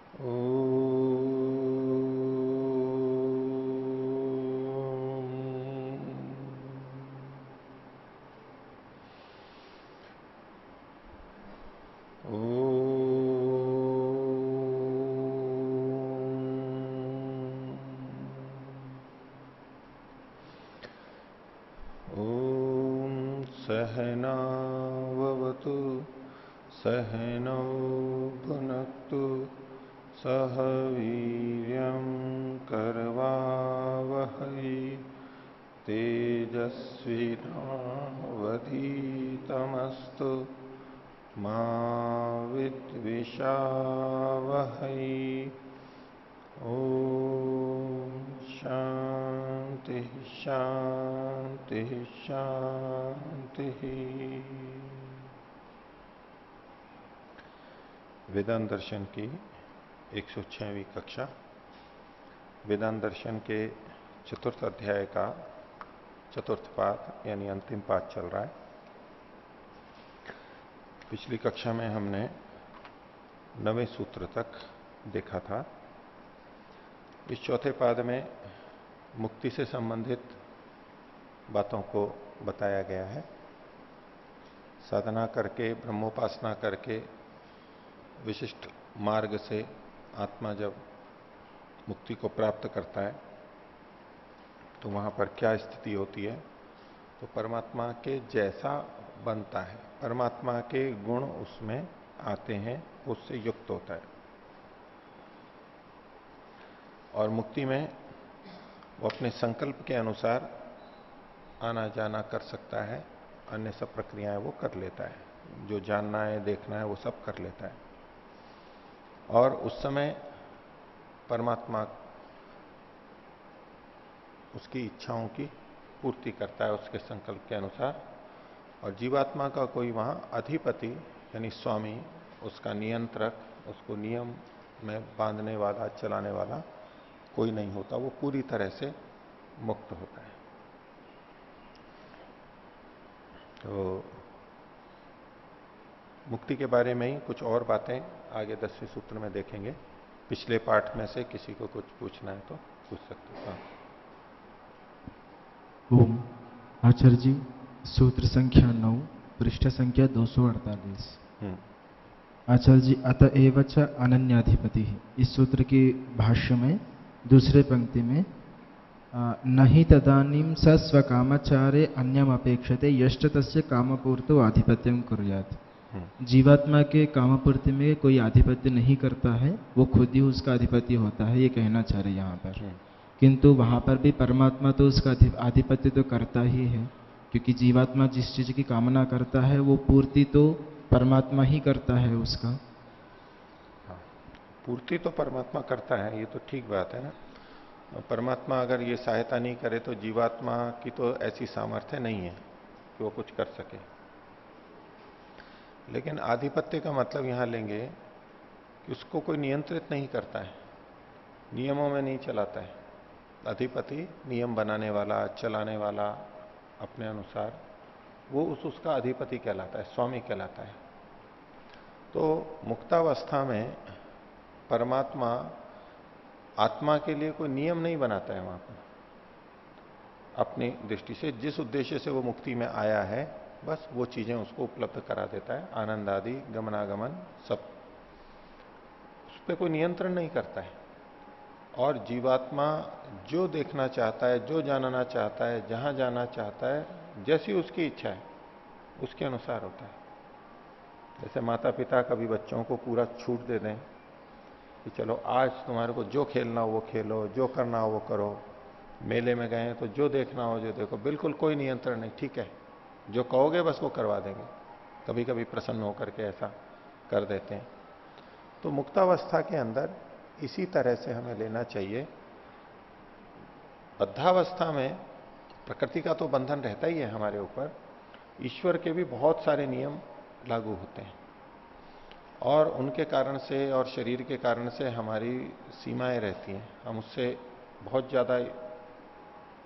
ओ सहनावतु सहनौ भुनक्तु सह वीर्यं करवावहै तेजस्विनावधीतमस्तु मा विद्विषावहै। ओम शांति शांति शांति। वेदांत दर्शन की 106वीं कक्षा, वेदांत दर्शन के चतुर्थ अध्याय का चतुर्थ पाठ यानी अंतिम पाठ चल रहा है। पिछली कक्षा में हमने 9वें सूत्र तक देखा था। इस चौथे पाद में मुक्ति से संबंधित बातों को बताया गया है। साधना करके, ब्रह्मोपासना करके, विशिष्ट मार्ग से आत्मा जब मुक्ति को प्राप्त करता है तो वहां पर क्या स्थिति होती है, तो परमात्मा के जैसा बनता है, परमात्मा के गुण उसमें आते हैं, उससे युक्त होता है और मुक्ति में वो अपने संकल्प के अनुसार आना जाना कर सकता है। अन्य सब प्रक्रियाएं वो कर लेता है, जो जानना है देखना है वो सब कर लेता है और उस समय परमात्मा उसकी इच्छाओं की पूर्ति करता है उसके संकल्प के अनुसार। और जीवात्मा का कोई वहां अधिपति यानी स्वामी, उसका नियंत्रक, उसको नियम में बांधने वाला, चलाने वाला कोई नहीं होता। वो पूरी तरह से मुक्त होता है। तो मुक्ति के बारे में ही कुछ और बातें आगे 10वें सूत्र में देखेंगे। पिछले पाठ में से किसी को कुछ पूछना है तो पूछ सकते हैं। ओम आचार्य जी, सूत्र संख्या 9, पृष्ठ संख्या 248। आचार्य जी, अतएव च अनन्याधिपति। इस सूत्र के भाष्य में दूसरे पंक्ति में नहीं तदानीम स स्वकामाचारे अन्यम अपेक्षते यश्च तस्य कामपूर्तो आधिपत्यम कुर्यात्। जीवात्मा के कामपूर्ति में कोई आधिपत्य नहीं करता है, वो खुद ही उसका अधिपति होता है, ये कहना चाह रहे यहाँ पर। किंतु वहां पर भी परमात्मा तो उसका आधिपत्य तो करता ही है, क्योंकि जीवात्मा जिस चीज की कामना करता है वो पूर्ति तो परमात्मा ही करता है उसका। पूर्ति तो परमात्मा करता है, ये तो ठीक बात है ना। परमात्मा अगर ये सहायता नहीं करे तो जीवात्मा की तो ऐसी सामर्थ्य नहीं है कि वो कुछ कर सके। लेकिन आधिपत्य का मतलब यहां लेंगे कि उसको कोई नियंत्रित नहीं करता है, नियमों में नहीं चलाता है। अधिपति नियम बनाने वाला, चलाने वाला अपने अनुसार, वो उसका अधिपति कहलाता है, स्वामी कहलाता है। तो मुक्तावस्था में परमात्मा आत्मा के लिए कोई नियम नहीं बनाता है। वहां पर अपनी दृष्टि से जिस उद्देश्य से वो मुक्ति में आया है बस वो चीजें उसको उपलब्ध करा देता है। आनंद आदि, गमनागमन सब, उस पर कोई नियंत्रण नहीं करता है। और जीवात्मा जो देखना चाहता है, जो जानना चाहता है, जहां जाना चाहता है, जैसी उसकी इच्छा है उसके अनुसार होता है। जैसे माता पिता कभी बच्चों को पूरा छूट दे दें कि चलो आज तुम्हारे को जो खेलना हो वो खेलो, जो करना हो वो करो, मेले में गए तो जो देखना हो जो देखो, बिल्कुल कोई नियंत्रण नहीं, ठीक है जो कहोगे बस वो करवा देंगे। कभी कभी प्रसन्न होकर के ऐसा कर देते हैं। तो मुक्तावस्था के अंदर इसी तरह से हमें लेना चाहिए। बद्धावस्था में प्रकृति का तो बंधन रहता ही है हमारे ऊपर, ईश्वर के भी बहुत सारे नियम लागू होते हैं और उनके कारण से और शरीर के कारण से हमारी सीमाएं रहती हैं। हम उससे बहुत ज्यादा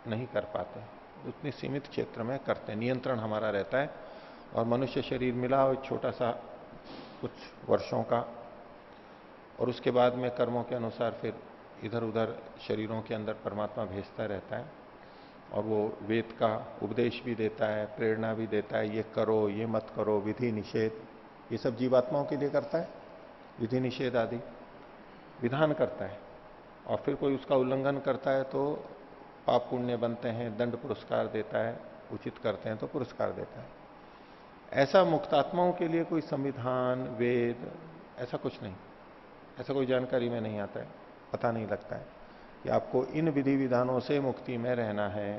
नहीं कर पाते, उतनी सीमित क्षेत्र में करते हैं, नियंत्रण हमारा रहता है। और मनुष्य शरीर मिला और छोटा सा कुछ वर्षों का, और उसके बाद में कर्मों के अनुसार फिर इधर उधर शरीरों के अंदर परमात्मा भेजता रहता है और वो वेद का उपदेश भी देता है, प्रेरणा भी देता है, ये करो, ये मत करो, विधि निषेध, ये सब जीवात्माओं के लिए करता है। विधि निषेध आदि विधान करता है और फिर कोई उसका उल्लंघन करता है तो पाप पुण्य बनते हैं, दंड पुरस्कार देता है, उचित करते हैं तो पुरस्कार देता है। ऐसा मुक्तात्माओं के लिए कोई संविधान, वेद, ऐसा कुछ नहीं, ऐसा कोई जानकारी में नहीं आता है, पता नहीं लगता है कि आपको इन विधि विधानों से मुक्ति में रहना है।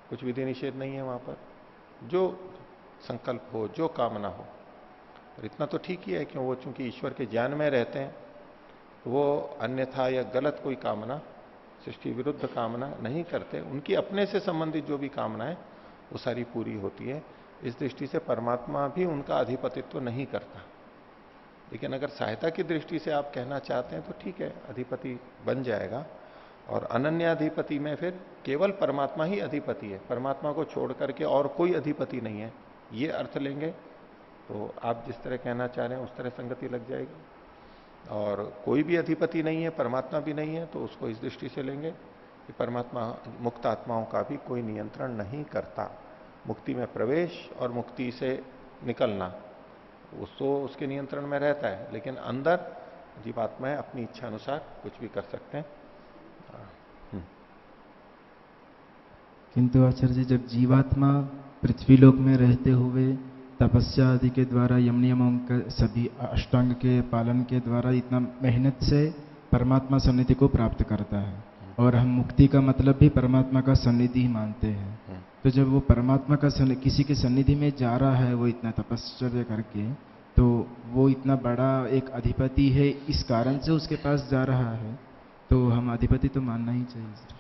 कुछ विधि निषेध नहीं है वहां पर, जो संकल्प हो, जो कामना हो। और इतना तो ठीक ही है कि वो चूंकि ईश्वर के ज्ञान में रहते हैं तो वो अन्यथा या गलत कोई कामना, सृष्टि विरुद्ध कामना नहीं करते। उनकी अपने से संबंधित जो भी कामना है वो सारी पूरी होती है। इस दृष्टि से परमात्मा भी उनका अधिपतित्व तो नहीं करता। लेकिन अगर सहायता की दृष्टि से आप कहना चाहते हैं तो ठीक है, अधिपति बन जाएगा। और अनन्याधिपति में फिर केवल परमात्मा ही अधिपति है, परमात्मा को छोड़ करके और कोई अधिपति नहीं है, ये अर्थ लेंगे तो आप जिस तरह कहना चाह रहे हैं उस तरह संगति लग जाएगी। और कोई भी अधिपति नहीं है, परमात्मा भी नहीं है, तो उसको इस दृष्टि से लेंगे कि परमात्मा मुक्त आत्माओं का भी कोई नियंत्रण नहीं करता। मुक्ति में प्रवेश और मुक्ति से निकलना उसको उसके नियंत्रण में रहता है, लेकिन अंदर जीवात्माएं अपनी इच्छा अनुसार कुछ भी कर सकते हैं। किंतु आचार्य जी, जब जीवात्मा पृथ्वी लोक में रहते हुए तपस्या आदि के द्वारा, यम नियमों के सभी अष्टांग के पालन के द्वारा इतना मेहनत से परमात्मा सन्निधि को प्राप्त करता है, और हम मुक्ति का मतलब भी परमात्मा का सन्निधि ही मानते हैं, तो जब वो परमात्मा का किसी के सन्निधि में जा रहा है, वो इतना तपश्चर्या करके, तो वो इतना बड़ा एक अधिपति है, इस कारण से उसके पास जा रहा है, तो हम अधिपति तो मानना ही चाहिए।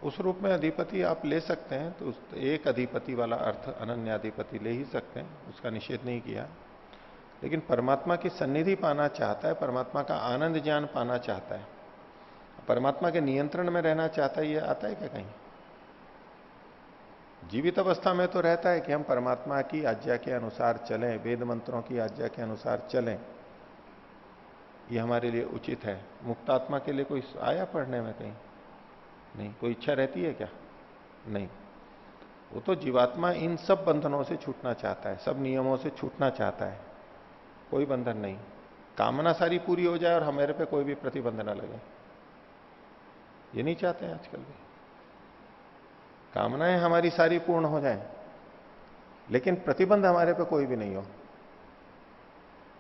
उस रूप में अधिपति आप ले सकते हैं, तो एक अधिपति वाला अर्थ अनन्याधिपति ले ही सकते हैं, उसका निषेध नहीं किया। लेकिन परमात्मा की सन्निधि पाना चाहता है, परमात्मा का आनंद ज्ञान पाना चाहता है, परमात्मा के नियंत्रण में रहना चाहता है, ये आता है क्या कहीं? जीवित अवस्था में तो रहता है कि हम परमात्मा की आज्ञा के अनुसार चलें, वेद मंत्रों की आज्ञा के अनुसार चलें, ये हमारे लिए उचित है। मुक्तात्मा के लिए कोई आया पढ़ने में कहीं? नहीं। कोई इच्छा रहती है क्या? नहीं। वो तो जीवात्मा इन सब बंधनों से छूटना चाहता है, सब नियमों से छूटना चाहता है, कोई बंधन नहीं। कामना सारी पूरी हो जाए और हमारे पे कोई भी प्रतिबंध ना लगे, ये नहीं चाहते हैं आजकल भी। कामनाएं हमारी सारी पूर्ण हो जाएं, लेकिन प्रतिबंध हमारे पे कोई भी नहीं हो।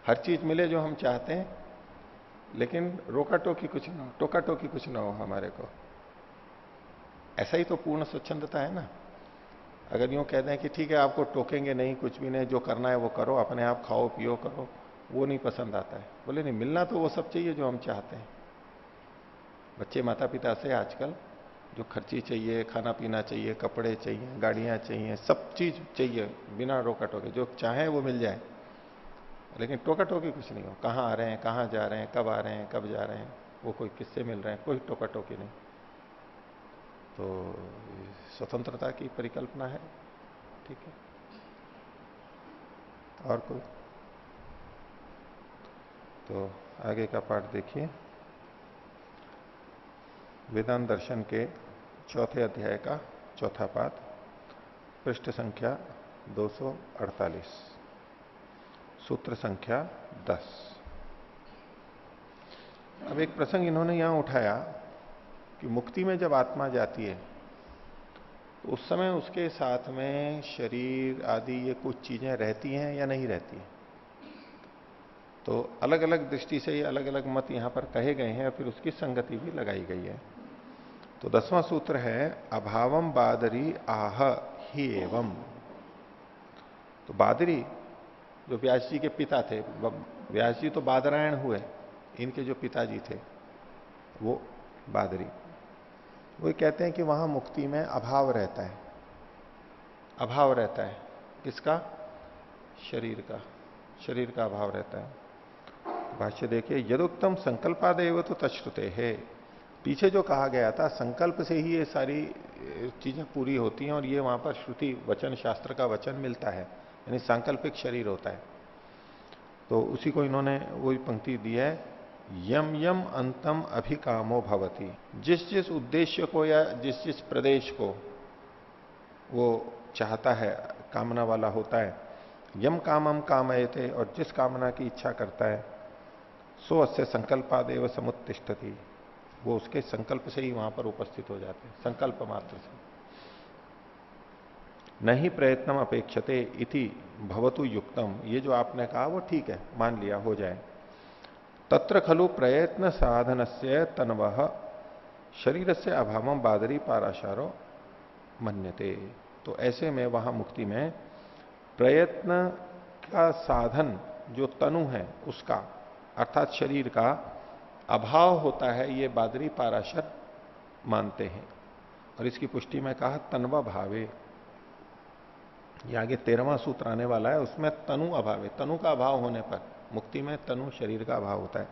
हर चीज मिले जो हम चाहते हैं, लेकिन रोका टोकी कुछ ना हो, टोका टोकी कुछ ना हो हमारे को। ऐसा ही तो पूर्ण स्वच्छंदता है ना। अगर यूं कह दें कि ठीक है आपको टोकेंगे नहीं, कुछ भी नहीं, जो करना है वो करो, अपने आप खाओ पियो करो, वो नहीं पसंद आता है। बोले नहीं, मिलना तो वो सब चाहिए जो हम चाहते हैं। बच्चे माता पिता से आजकल जो खर्ची चाहिए, खाना पीना चाहिए, कपड़े चाहिए, गाड़ियां चाहिए, सब चीज चाहिए, बिना रोका टोके जो चाहे वो मिल जाए, लेकिन टोका टोकी कुछ नहीं हो। कहाँ आ रहे हैं, कहाँ जा रहे हैं, कब आ रहे हैं, कब जा रहे हैं, वो कोई किससे मिल रहे हैं, कोई टोका टोकी नहीं। तो स्वतंत्रता की परिकल्पना है, ठीक है। और कोई? तो आगे का पाठ देखिए, वेदांत दर्शन के चौथे अध्याय का चौथा पाठ, पृष्ठ संख्या 248, सूत्र संख्या 10। अब एक प्रसंग इन्होंने यहां उठाया कि मुक्ति में जब आत्मा जाती है तो उस समय उसके साथ में शरीर आदि ये कुछ चीजें रहती हैं या नहीं रहती हैं। तो अलग अलग दृष्टि से ये अलग अलग मत यहां पर कहे गए हैं और फिर उसकी संगति भी लगाई गई है। तो 10वां सूत्र है, अभावम बादरी आह ही एवं। तो बादरी जो व्यास जी के पिता थे, व्यास जी तो बादरायण हुए, इनके जो पिताजी थे वो बादरी, वो कहते हैं कि वहां मुक्ति में अभाव रहता है। अभाव रहता है किसका? शरीर का, शरीर का अभाव रहता है। भाष्य देखिए, यदुक्तम संकल्पादेव तो तच्छ्रुते है। पीछे जो कहा गया था संकल्प से ही ये सारी चीजें पूरी होती हैं, और ये वहां पर श्रुति वचन शास्त्र का वचन मिलता है, यानी सांकल्पिक शरीर होता है। तो उसी को इन्होंने वही पंक्ति दी है, यम यम अंतम अभिकामो भवति। जिस जिस उद्देश्य को या जिस जिस प्रदेश को वो चाहता है, कामना वाला होता है, यम कामम कामयते, और जिस कामना की इच्छा करता है, सो अस्य संकल्पादेव समुत्तिष्ठति, वो उसके संकल्प से ही वहां पर उपस्थित हो जाते हैं, संकल्प मात्र से। नहीं प्रयत्नम अपेक्षते इति भवतु युक्तम, ये जो आपने कहा वो ठीक है, मान लिया, हो जाए। तत्र खलु प्रयत्न साधनस्य तन्वः शरीर से अभावम बादरी पाराशारो मन्यते। तो ऐसे में वहां मुक्ति में प्रयत्न का साधन जो तनु है उसका, अर्थात शरीर का अभाव होता है, ये बादरी पाराशर मानते हैं। और इसकी पुष्टि में कहा तन्वा भावे, ये आगे 13वां सूत्र आने वाला है, उसमें तनु अभावे, तनु का अभाव होने पर मुक्ति में तनु शरीर का अभाव होता है।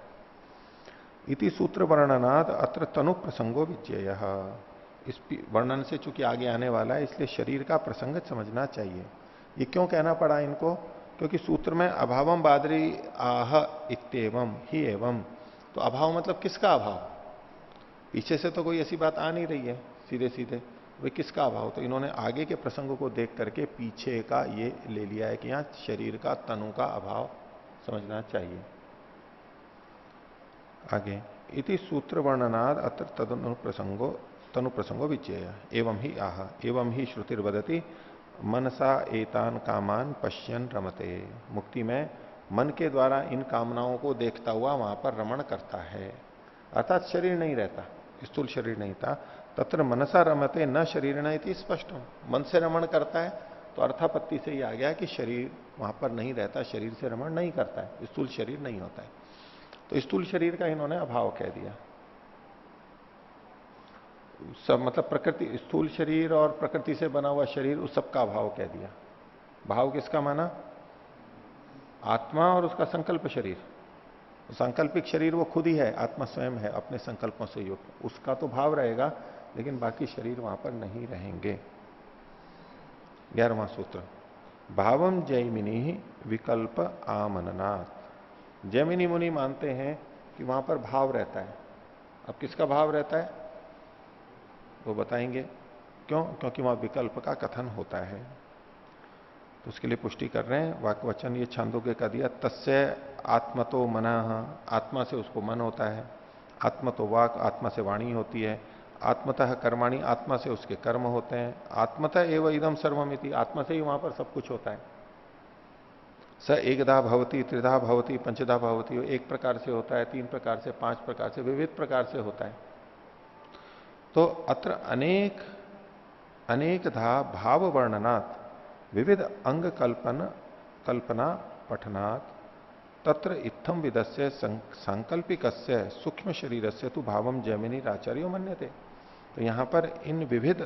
इति सूत्र वर्णनाद अत्र तनु प्रसंगो विचेय, इस वर्णन से चूंकि आगे आने वाला है इसलिए शरीर का प्रसंग समझना चाहिए। ये क्यों कहना पड़ा इनको, क्योंकि सूत्र में अभावम बादरी आह इत्येवम ही एवं, तो अभाव मतलब किसका अभाव, पीछे से तो कोई ऐसी बात आ नहीं रही है सीधे सीधे, वे किसका अभाव, तो इन्होंने आगे के प्रसंगों को देख करके पीछे का ये ले लिया है कि यहां शरीर का तनु का अभाव समझना चाहिए। आगे इति सूत्र वर्णनाद अत्र तनु प्रसंगो विचेय एवं ही आह, एवं ही श्रुतिर्वदति मनसा एतान कामान पश्यन रमते, मुक्ति में मन के द्वारा इन कामनाओं को देखता हुआ वहां पर रमण करता है, अर्थात शरीर नहीं रहता, स्थूल शरीर नहीं था। तत्र मनसा रमते न शरीर न इति स्पष्ट, मन से रमण करता है, तो अर्थापत्ति से ही आ गया कि शरीर वहां पर नहीं रहता, शरीर से रमण नहीं करता है, स्थूल शरीर नहीं होता है। तो स्थूल शरीर का इन्होंने अभाव कह दिया। सब मतलब प्रकृति, स्थूल शरीर और प्रकृति से बना हुआ शरीर, उस सबका अभाव कह दिया। भाव किसका माना, आत्मा और उसका संकल्प शरीर। सांकल्पिक शरीर वो खुद ही है, आत्मा स्वयं है अपने संकल्पों से युक्त, उसका तो भाव रहेगा, लेकिन बाकी शरीर वहां पर नहीं रहेंगे। 11वां सूत्र, भावम जैमिनी विकल्प आमननाथ, जैमिनी मुनि मानते हैं कि वहां पर भाव रहता है। अब किसका भाव रहता है वो बताएंगे, क्यों, क्योंकि वहां विकल्प का कथन होता है। तो उसके लिए पुष्टि कर रहे हैं, वाक्य वचन ये छांदोग्य का दिया, तस्य आत्मतो मनः, आत्मा से उसको मन होता है, आत्मतो वाक, आत्मा से वाणी होती है, आत्मतः कर्माणि, आत्मा से उसके कर्म होते हैं, आत्मतः एव इदम सर्वमिति, आत्मा से ही वहां पर सब कुछ होता है। स एकधा भवती, त्रिधा भवती, पंचधा भवती, एक प्रकार से होता है, 3 प्रकार से, 5 प्रकार से, विविध प्रकार से होता है। तो अत्र अनेक अनेकधा भाव वर्णनात् विविध अंग कल्पना पठनात् तत्र इत्थम विदस्य सांकल्पिकस्य सूक्ष्म शरीरस्य तु भावम जैमिनी आचार्यो मन्यते। तो यहां पर इन विविध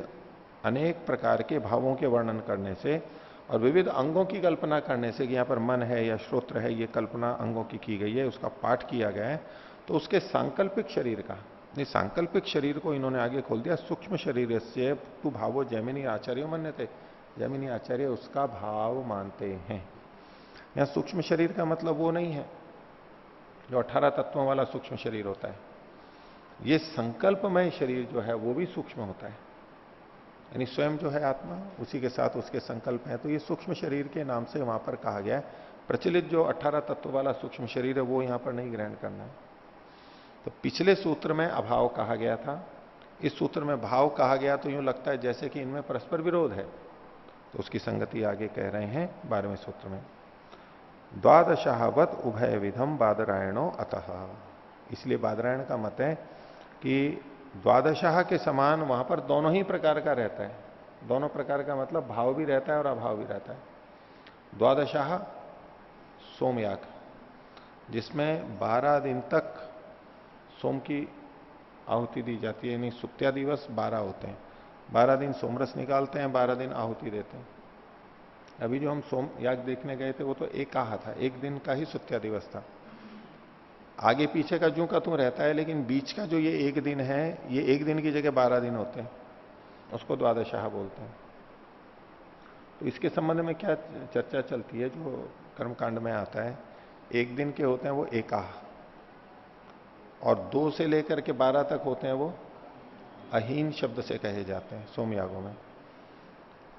अनेक प्रकार के भावों के वर्णन करने से और विविध अंगों की कल्पना करने से कि यहां पर मन है या श्रोत्र है, ये कल्पना अंगों की गई है, उसका पाठ किया गया है, तो उसके सांकल्पिक शरीर का, नहीं सांकल्पिक शरीर को इन्होंने आगे खोल दिया, सूक्ष्म शरीर से तु भावो जैमिनी आचार्यो मन्यते, जैमिनी आचार्य उसका भाव मानते हैं। यहां सूक्ष्म शरीर का मतलब वो नहीं है जो 18 तत्वों वाला सूक्ष्म शरीर होता है, ये संकल्पमय शरीर जो है वो भी सूक्ष्म होता है, यानी स्वयं जो है आत्मा, उसी के साथ उसके संकल्प है, तो ये सूक्ष्म शरीर के नाम से वहां पर कहा गया है। प्रचलित जो 18 तत्व वाला सूक्ष्म शरीर है वो यहां पर नहीं ग्रहण करना है। तो पिछले सूत्र में अभाव कहा गया था, इस सूत्र में भाव कहा गया, तो यूं लगता है जैसे कि इनमें परस्पर विरोध है, तो उसकी संगति आगे कह रहे हैं 12वें सूत्र में, द्वादशावत उभय विधम बादरायणो अतः, इसलिए बादरायण का मत है कि द्वादशाह के समान वहां पर दोनों ही प्रकार का रहता है। दोनों प्रकार का मतलब भाव भी रहता है और अभाव भी रहता है। द्वादशाह सोमयाग, जिसमें 12 दिन तक सोम की आहुति दी जाती है, यानी सुत्या दिवस 12 होते हैं, 12 दिन सोमरस निकालते हैं, 12 दिन आहुति देते हैं। अभी जो हम सोम याग देखने गए थे वो तो एक आह था, एक दिन का ही सुत्या दिवस था, आगे पीछे का ज्यों का त्यों रहता है, लेकिन बीच का जो ये एक दिन है, ये एक दिन की जगह 12 दिन होते हैं, उसको द्वादशाह बोलते हैं। तो इसके संबंध में क्या चर्चा चलती है, जो कर्मकांड में आता है एक दिन के होते हैं वो एकाह, और 2 से लेकर के 12 तक होते हैं वो अहीन शब्द से कहे जाते हैं सोमयागों में।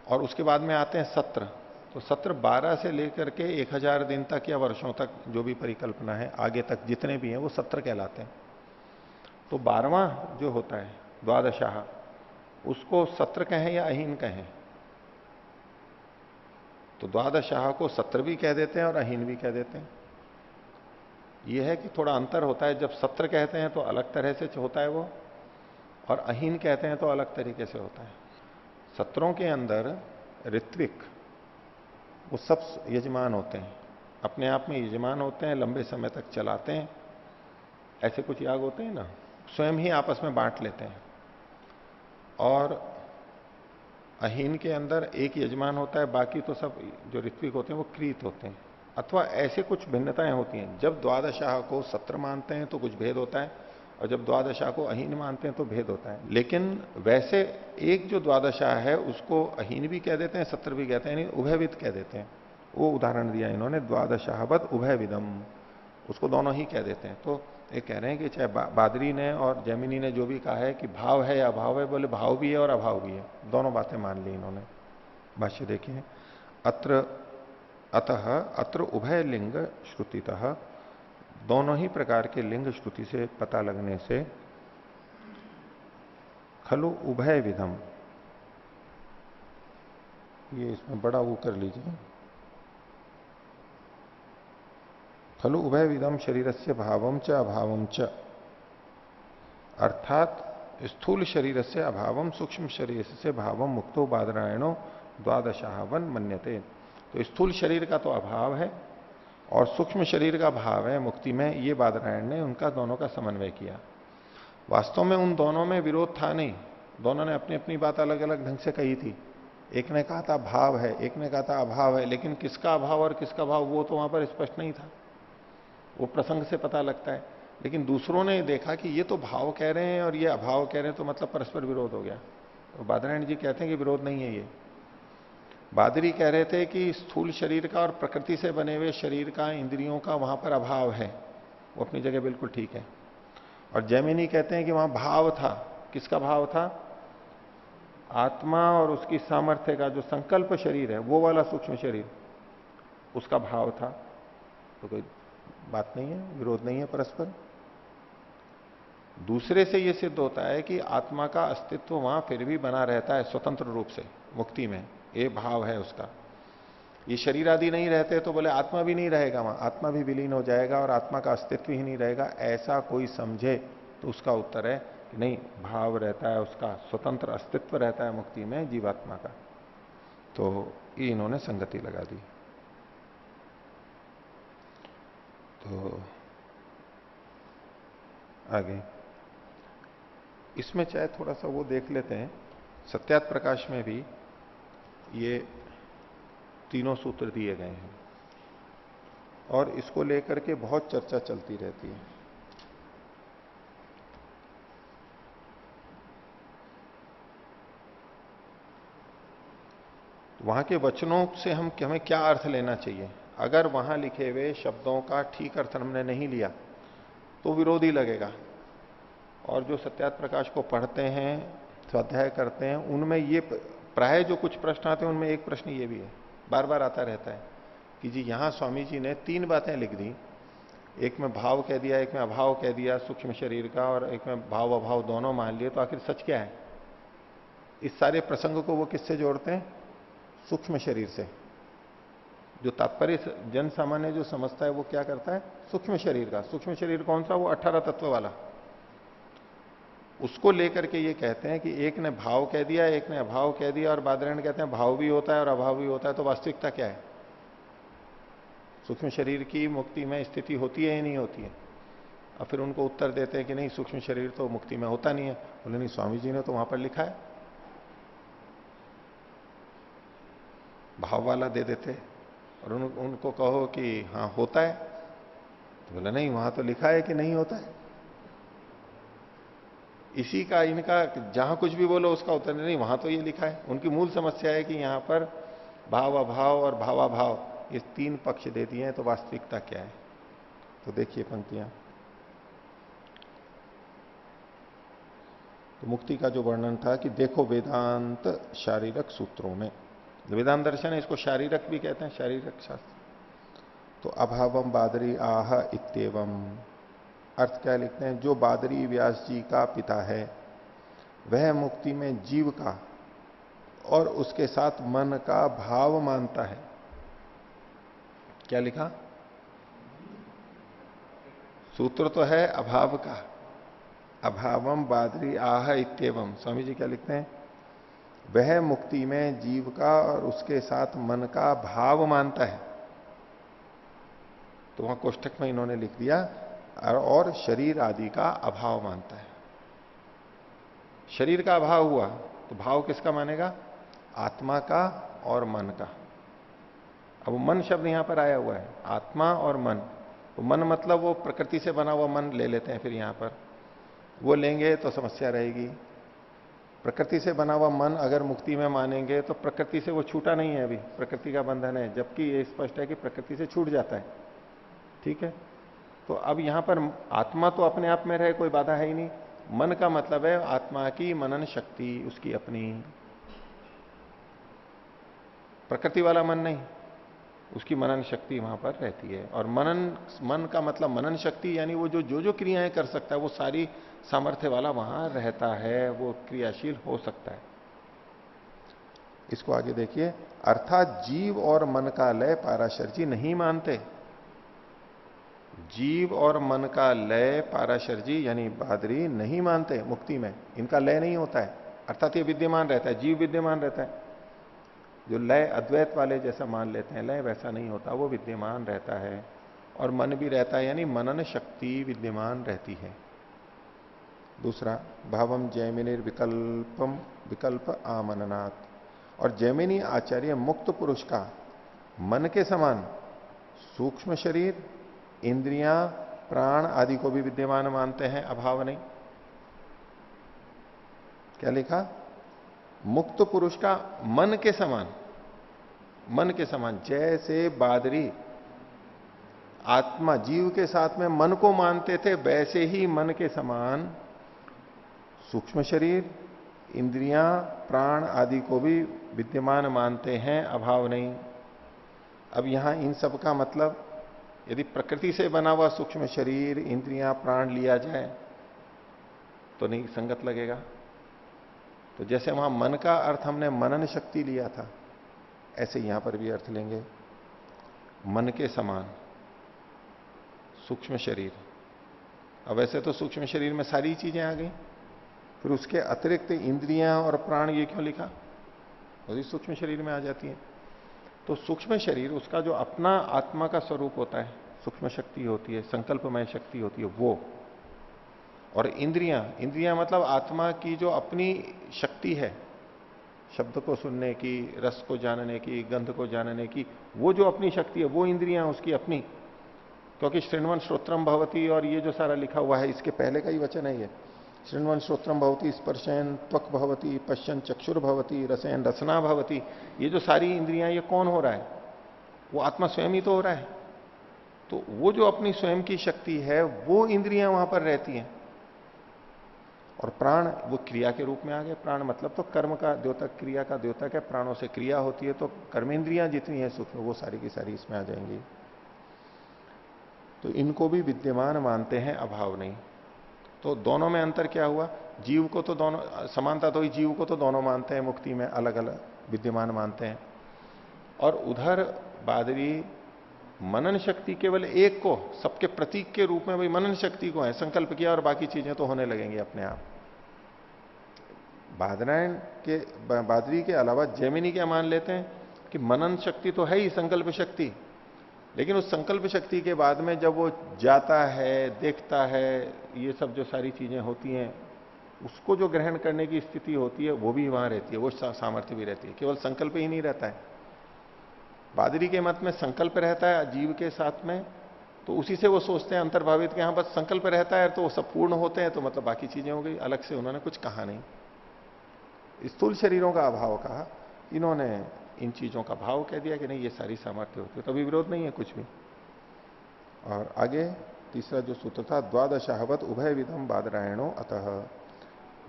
और उसके बाद में आते हैं सत्र। तो सत्र 12 से लेकर के 1000 दिन तक या वर्षों तक जो भी परिकल्पना है आगे तक जितने भी हैं वो सत्र कहलाते हैं। तो 12वां जो होता है द्वादशाह, उसको सत्र कहें या अहीन कहें? तो द्वादशाह को सत्र भी कह देते हैं और अहीन भी कह देते हैं। यह है कि थोड़ा अंतर होता है, जब सत्र कहते हैं तो अलग तरह से होता है वो, और अहीन कहते हैं तो अलग तरीके से होता है। सत्रों के अंदर ऋत्विक वो सब यजमान होते हैं, अपने आप में यजमान होते हैं, लंबे समय तक चलाते हैं। ऐसे कुछ याग होते हैं ना, स्वयं ही आपस में बांट लेते हैं। और अहीन के अंदर एक यजमान होता है, बाकी तो सब जो ऋत्विक होते हैं वो क्रीत होते हैं। अथवा ऐसे कुछ भिन्नताएं होती हैं, जब द्वादशाह को सत्र मानते हैं तो कुछ भेद होता है, और जब द्वादशाह को अहीन मानते हैं तो भेद होता है। लेकिन वैसे एक जो द्वादशाह है उसको अहीन भी कह देते हैं, सत्र भी कहते हैं, यानी उभयविद कह देते हैं। वो उदाहरण दिया इन्होंने, द्वादशाहवत उभयविदम, उसको दोनों ही कह देते हैं। तो ये कह रहे हैं कि चाहे बादरी ने और जैमिनी ने जो भी कहा है कि भाव है या अभाव है, बोले भाव भी है और अभाव भी है, दोनों बातें मान ली इन्होंने। भाष्य देखिए, अतः अत्र उभय लिंग श्रुतितः, दोनों ही प्रकार के लिंग श्रुति से पता लगने से, खलु उभय विधम, ये इसमें बड़ा वो कर लीजिए, खलु उभय विधम शरीरस्य भावम च अभावम च, अर्थात स्थूल शरीर से अभावम सूक्ष्म शरीर से भावम मुक्तो बादरायणो द्वादशावन मन्यते। तो स्थूल शरीर का तो अभाव है और सूक्ष्म शरीर का भाव है मुक्ति में, ये बादरायण ने उनका दोनों का समन्वय किया। वास्तव में उन दोनों में विरोध था नहीं, दोनों ने अपनी अपनी बात अलग अलग ढंग से कही थी। एक ने कहा था भाव है, एक ने कहा था अभाव है, लेकिन किसका अभाव और किसका भाव वो तो वहां पर स्पष्ट नहीं था, वो प्रसंग से पता लगता है। लेकिन दूसरों ने देखा कि ये तो भाव कह रहे हैं और ये अभाव कह रहे हैं, तो मतलब परस्पर विरोध हो गया। तो बादरायण जी कहते हैं कि विरोध नहीं है ये। बादरी कह रहे थे कि स्थूल शरीर का और प्रकृति से बने हुए शरीर का, इंद्रियों का वहां पर अभाव है, वो अपनी जगह बिल्कुल ठीक है। और जैमिनी कहते हैं कि वहां भाव था। किसका भाव था? आत्मा और उसकी सामर्थ्य का जो संकल्प शरीर है, वो वाला सूक्ष्म शरीर, उसका भाव था। तो कोई बात नहीं है, विरोध नहीं है परस्पर। दूसरे से यह सिद्ध होता है कि आत्मा का अस्तित्व वहां फिर भी बना रहता है स्वतंत्र रूप से मुक्ति में, ये भाव है उसका। ये शरीर आदि नहीं रहते तो बोले आत्मा भी नहीं रहेगा वहां, आत्मा भी विलीन हो जाएगा और आत्मा का अस्तित्व ही नहीं रहेगा, ऐसा कोई समझे तो उसका उत्तर है कि नहीं, भाव रहता है, उसका स्वतंत्र अस्तित्व रहता है मुक्ति में जीवात्मा का। तो ये इन्होंने संगति लगा दी। तो आगे इसमें चाहे थोड़ा सा वो देख लेते हैं, सत्यात प्रकाश में भी ये तीनों सूत्र दिए गए हैं और इसको लेकर के बहुत चर्चा चलती रहती है। वहां के वचनों से हमें क्या अर्थ लेना चाहिए? अगर वहां लिखे हुए शब्दों का ठीक अर्थ हमने नहीं लिया तो विरोधी लगेगा। और जो सत्यात प्रकाश को पढ़ते हैं, स्वाध्याय करते हैं, उनमें ये प्राय जो कुछ प्रश्न आते हैं उनमें एक प्रश्न ये भी है, बार बार आता रहता है कि जी यहां स्वामी जी ने 3 बातें लिख दी, एक में भाव कह दिया, एक में अभाव कह दिया सूक्ष्म शरीर का, और एक में भाव अभाव दोनों मान लिए, तो आखिर सच क्या है? इस सारे प्रसंग को वो किससे जोड़ते हैं? सूक्ष्म शरीर से। जो तात्पर्य जन सामान्य जो समझता है वो क्या करता है? सूक्ष्म शरीर का। सूक्ष्म शरीर कौन सा? वो 18 तत्व वाला। उसको लेकर के ये कहते हैं कि एक ने भाव कह दिया, एक ने अभाव कह दिया, और बादरायण कहते हैं भाव भी होता है और अभाव भी होता है। तो वास्तविकता क्या है? सूक्ष्म शरीर की मुक्ति में स्थिति होती है या नहीं होती है? और फिर उनको उत्तर देते हैं कि नहीं, सूक्ष्म शरीर तो मुक्ति में होता नहीं है। बोले नहीं, स्वामी जी ने तो वहां पर लिखा है, भाव वाला दे देते और उनको कहो कि हाँ होता है, तो बोला नहीं, वहां तो लिखा है कि नहीं होता है। इसी का इनका जहां कुछ भी बोलो उसका उत्तर नहीं, वहां तो ये लिखा है। उनकी मूल समस्या है कि यहां पर भाव अभाव और भावाभाव ये 3 पक्ष दे दिए हैं, तो वास्तविकता क्या है? तो देखिए पंक्तियां। तो मुक्ति का जो वर्णन था कि देखो वेदांत शारीरक सूत्रों में, वेदांत दर्शन है, इसको शारीरक भी कहते हैं, शारीरक शास्त्र। तो अभावम बादरी आह इत्येवम, अर्थ क्या लिखते हैं, जो बादरी व्यास जी का पिता है वह मुक्ति में जीव का और उसके साथ मन का भाव मानता है। क्या लिखा? सूत्र तो है अभाव का, अभावम बादरी आह इत्येवम। स्वामी जी क्या लिखते हैं? वह मुक्ति में जीव का और उसके साथ मन का भाव मानता है। तो वहां कोष्ठक में इन्होंने लिख दिया और शरीर आदि का अभाव मानता है। शरीर का अभाव हुआ तो भाव किसका मानेगा? आत्मा का और मन का। अब मन शब्द यहां पर आया हुआ है, आत्मा और मन। तो मन मतलब वो प्रकृति से बना हुआ मन ले लेते हैं, फिर यहां पर वो लेंगे तो समस्या रहेगी। प्रकृति से बना हुआ मन अगर मुक्ति में मानेंगे तो प्रकृति से वो छूटा नहीं है, अभी प्रकृति का बंधन है, जबकि ये स्पष्ट है कि प्रकृति से छूट जाता है। ठीक है, तो अब यहां पर आत्मा तो अपने आप में रहे, कोई बाधा है ही नहीं। मन का मतलब है आत्मा की मनन शक्ति, उसकी अपनी, प्रकृति वाला मन नहीं, उसकी मनन शक्ति वहां पर रहती है। और मन का मतलब मनन शक्ति, यानी वो जो क्रियाएं कर सकता है वो सारी सामर्थ्य वाला वहां रहता है, वो क्रियाशील हो सकता है। इसको आगे देखिए, अर्थात जीव और मन का लय पाराशर जी नहीं मानते। जीव और मन का लय पाराशर जी यानी बादरी नहीं मानते मुक्ति में, इनका लय नहीं होता है। अर्थात ये विद्यमान रहता है, जीव विद्यमान रहता है। जो लय अद्वैत वाले जैसा मान लेते हैं लय, वैसा नहीं होता, वो विद्यमान रहता है। और मन भी रहता है, यानी मनन शक्ति विद्यमान रहती है। दूसरा, भावम जैमिनिर विकल्पम विकल्प आमननात्, और जैमिनी आचार्य मुक्त पुरुष का मन के समान सूक्ष्म शरीर, इंद्रियां, प्राण आदि को भी विद्यमान मानते हैं, अभाव नहीं। क्या लिखा? मुक्त पुरुष का मन के समान, मन के समान, जैसे बादरी आत्मा जीव के साथ में मन को मानते थे, वैसे ही मन के समान सूक्ष्म शरीर, इंद्रियां, प्राण आदि को भी विद्यमान मानते हैं, अभाव नहीं। अब यहां इन सब का मतलब, यदि प्रकृति से बना हुआ सूक्ष्म शरीर, इंद्रियां, प्राण लिया जाए तो नहीं संगत लगेगा। तो जैसे वहां मन का अर्थ हमने मनन शक्ति लिया था, ऐसे यहां पर भी अर्थ लेंगे मन के समान सूक्ष्म शरीर। अब वैसे तो सूक्ष्म शरीर में सारी चीजें आ गई, फिर उसके अतिरिक्त इंद्रियां और प्राण ये क्यों लिखा? वही सूक्ष्म शरीर में आ जाती है। तो सूक्ष्म शरीर उसका जो अपना आत्मा का स्वरूप होता है, सूक्ष्म शक्ति होती है, संकल्पमय शक्ति होती है वो। और इंद्रियां, इंद्रियां मतलब आत्मा की जो अपनी शक्ति है, शब्द को सुनने की, रस को जानने की, गंध को जानने की, वो जो अपनी शक्ति है, वो इंद्रियां उसकी अपनी। क्योंकि शृण्वन् श्रोत्रम भवति, और ये जो सारा लिखा हुआ है इसके पहले का ही वचन है ये। शृण्वन् श्रोत्रम भवति, स्पर्शयन् त्वक् भवति, पश्यन् चक्षुर भवति, रसयन् रसना भवति। ये जो सारी इंद्रियां, ये कौन हो रहा है? वो आत्मा स्वयं ही तो हो रहा है। तो वो जो अपनी स्वयं की शक्ति है, वो इंद्रियां वहां पर रहती हैं। और प्राण वो क्रिया के रूप में आ गए। प्राण मतलब तो कर्म का द्योतक, क्रिया का द्योतक है। प्राणों से क्रिया होती है, तो कर्मेंद्रियां जितनी है सूक्ष्म, वो सारी की सारी इसमें आ जाएंगी। तो इनको भी विद्यमान मानते हैं, अभाव नहीं। तो दोनों में अंतर क्या हुआ? जीव को तो दोनों समानता, तो ही जीव को तो दोनों मानते हैं, मुक्ति में अलग अलग विद्यमान मानते हैं। और उधर बादरी मनन शक्ति केवल एक को सबके प्रतीक के रूप में, भाई मनन शक्ति को है, संकल्प किया और बाकी चीजें तो होने लगेंगी अपने आप। बादरी के अलावा जैमिनी क्या मान लेते हैं कि मनन शक्ति तो है ही, संकल्प शक्ति, लेकिन उस संकल्प शक्ति के बाद में जब वो जाता है, देखता है, ये सब जो सारी चीजें होती हैं, उसको जो ग्रहण करने की स्थिति होती है वो भी वहां रहती है, वो सामर्थ्य भी रहती है। केवल संकल्प ही नहीं रहता है। बादरी के मत में संकल्प रहता है जीव के साथ में, तो उसी से वो सोचते हैं अंतर्भावित के, यहां बस संकल्प रहता है तो वो सब पूर्ण होते हैं, तो मतलब बाकी चीजें हो गई। अलग से उन्होंने कुछ कहा नहीं। स्थूल शरीरों का अभाव कहा, इन्होंने इन चीजों का भाव कह दिया कि नहीं ये सारी सामर्थ्य होती है, तो अभी विरोध नहीं है कुछ भी। और आगे तीसरा जो सूत्र था, द्वादशाहवत उभय विधम बादरायणो अतः।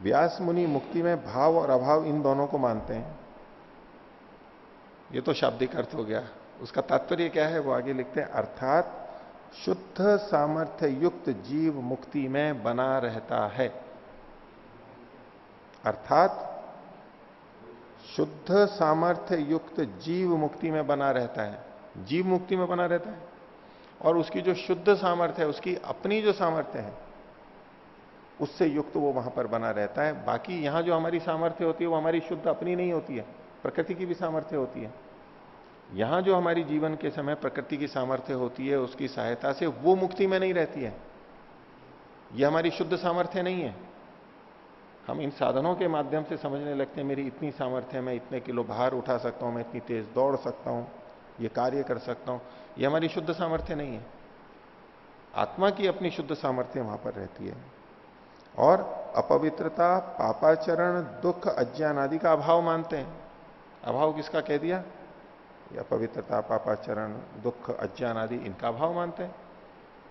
व्यास मुनि मुक्ति में भाव और अभाव इन दोनों को मानते हैं। ये तो शाब्दिक अर्थ हो गया। उसका तात्पर्य क्या है वो आगे लिखते हैं, अर्थात शुद्ध सामर्थ्य युक्त जीव मुक्ति में बना रहता है। अर्थात शुद्ध सामर्थ्य युक्त जीव मुक्ति में बना रहता है। जीव मुक्ति में बना रहता है और उसकी जो शुद्ध सामर्थ्य है, उसकी अपनी जो सामर्थ्य है, उससे युक्त वो वहां पर बना रहता है। बाकी यहां जो हमारी सामर्थ्य होती है वो हमारी शुद्ध अपनी नहीं होती है, प्रकृति की भी सामर्थ्य होती है। यहां जो हमारी जीवन के समय प्रकृति की सामर्थ्य होती है, उसकी सहायता से वो मुक्ति में नहीं रहती है। ये हमारी शुद्ध सामर्थ्य नहीं है। हम इन साधनों के माध्यम से समझने लगते हैं मेरी इतनी सामर्थ्य है, मैं इतने किलो भार उठा सकता हूं, मैं इतनी तेज दौड़ सकता हूं, ये कार्य कर सकता हूं। ये हमारी शुद्ध सामर्थ्य नहीं है। आत्मा की अपनी शुद्ध सामर्थ्य वहां पर रहती है। और अपवित्रता, पापाचरण, दुख, अज्ञान आदि का अभाव मानते हैं। अभाव किसका कह दिया? ये अपवित्रता, पापाचरण, दुख, अज्ञान आदि इनका अभाव मानते हैं।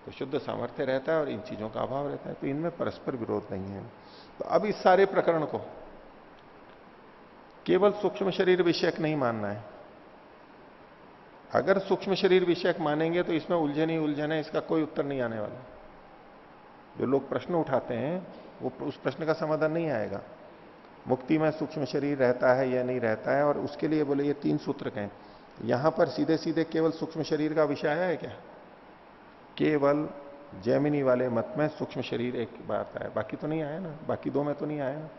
तो शुद्ध सामर्थ्य रहता है और इन चीजों का अभाव रहता है, तो इनमें परस्पर विरोध नहीं है। तो अब इस सारे प्रकरण को केवल सूक्ष्म शरीर विषयक नहीं मानना है। अगर सूक्ष्म शरीर विषयक मानेंगे तो इसमें उलझन ही उलझन है, इसका कोई उत्तर नहीं आने वाला। जो लोग प्रश्न उठाते हैं वो उस प्रश्न का समाधान नहीं आएगा। मुक्ति में सूक्ष्म शरीर रहता है या नहीं रहता है, और उसके लिए बोले ये 3 सूत्र कहें। यहां पर सीधे सीधे केवल सूक्ष्म शरीर का विषय आया है क्या? केवल जैमिनी वाले मत में सूक्ष्म शरीर एक बात है, बाकी तो नहीं आया ना, बाकी 2 में तो नहीं आया ना।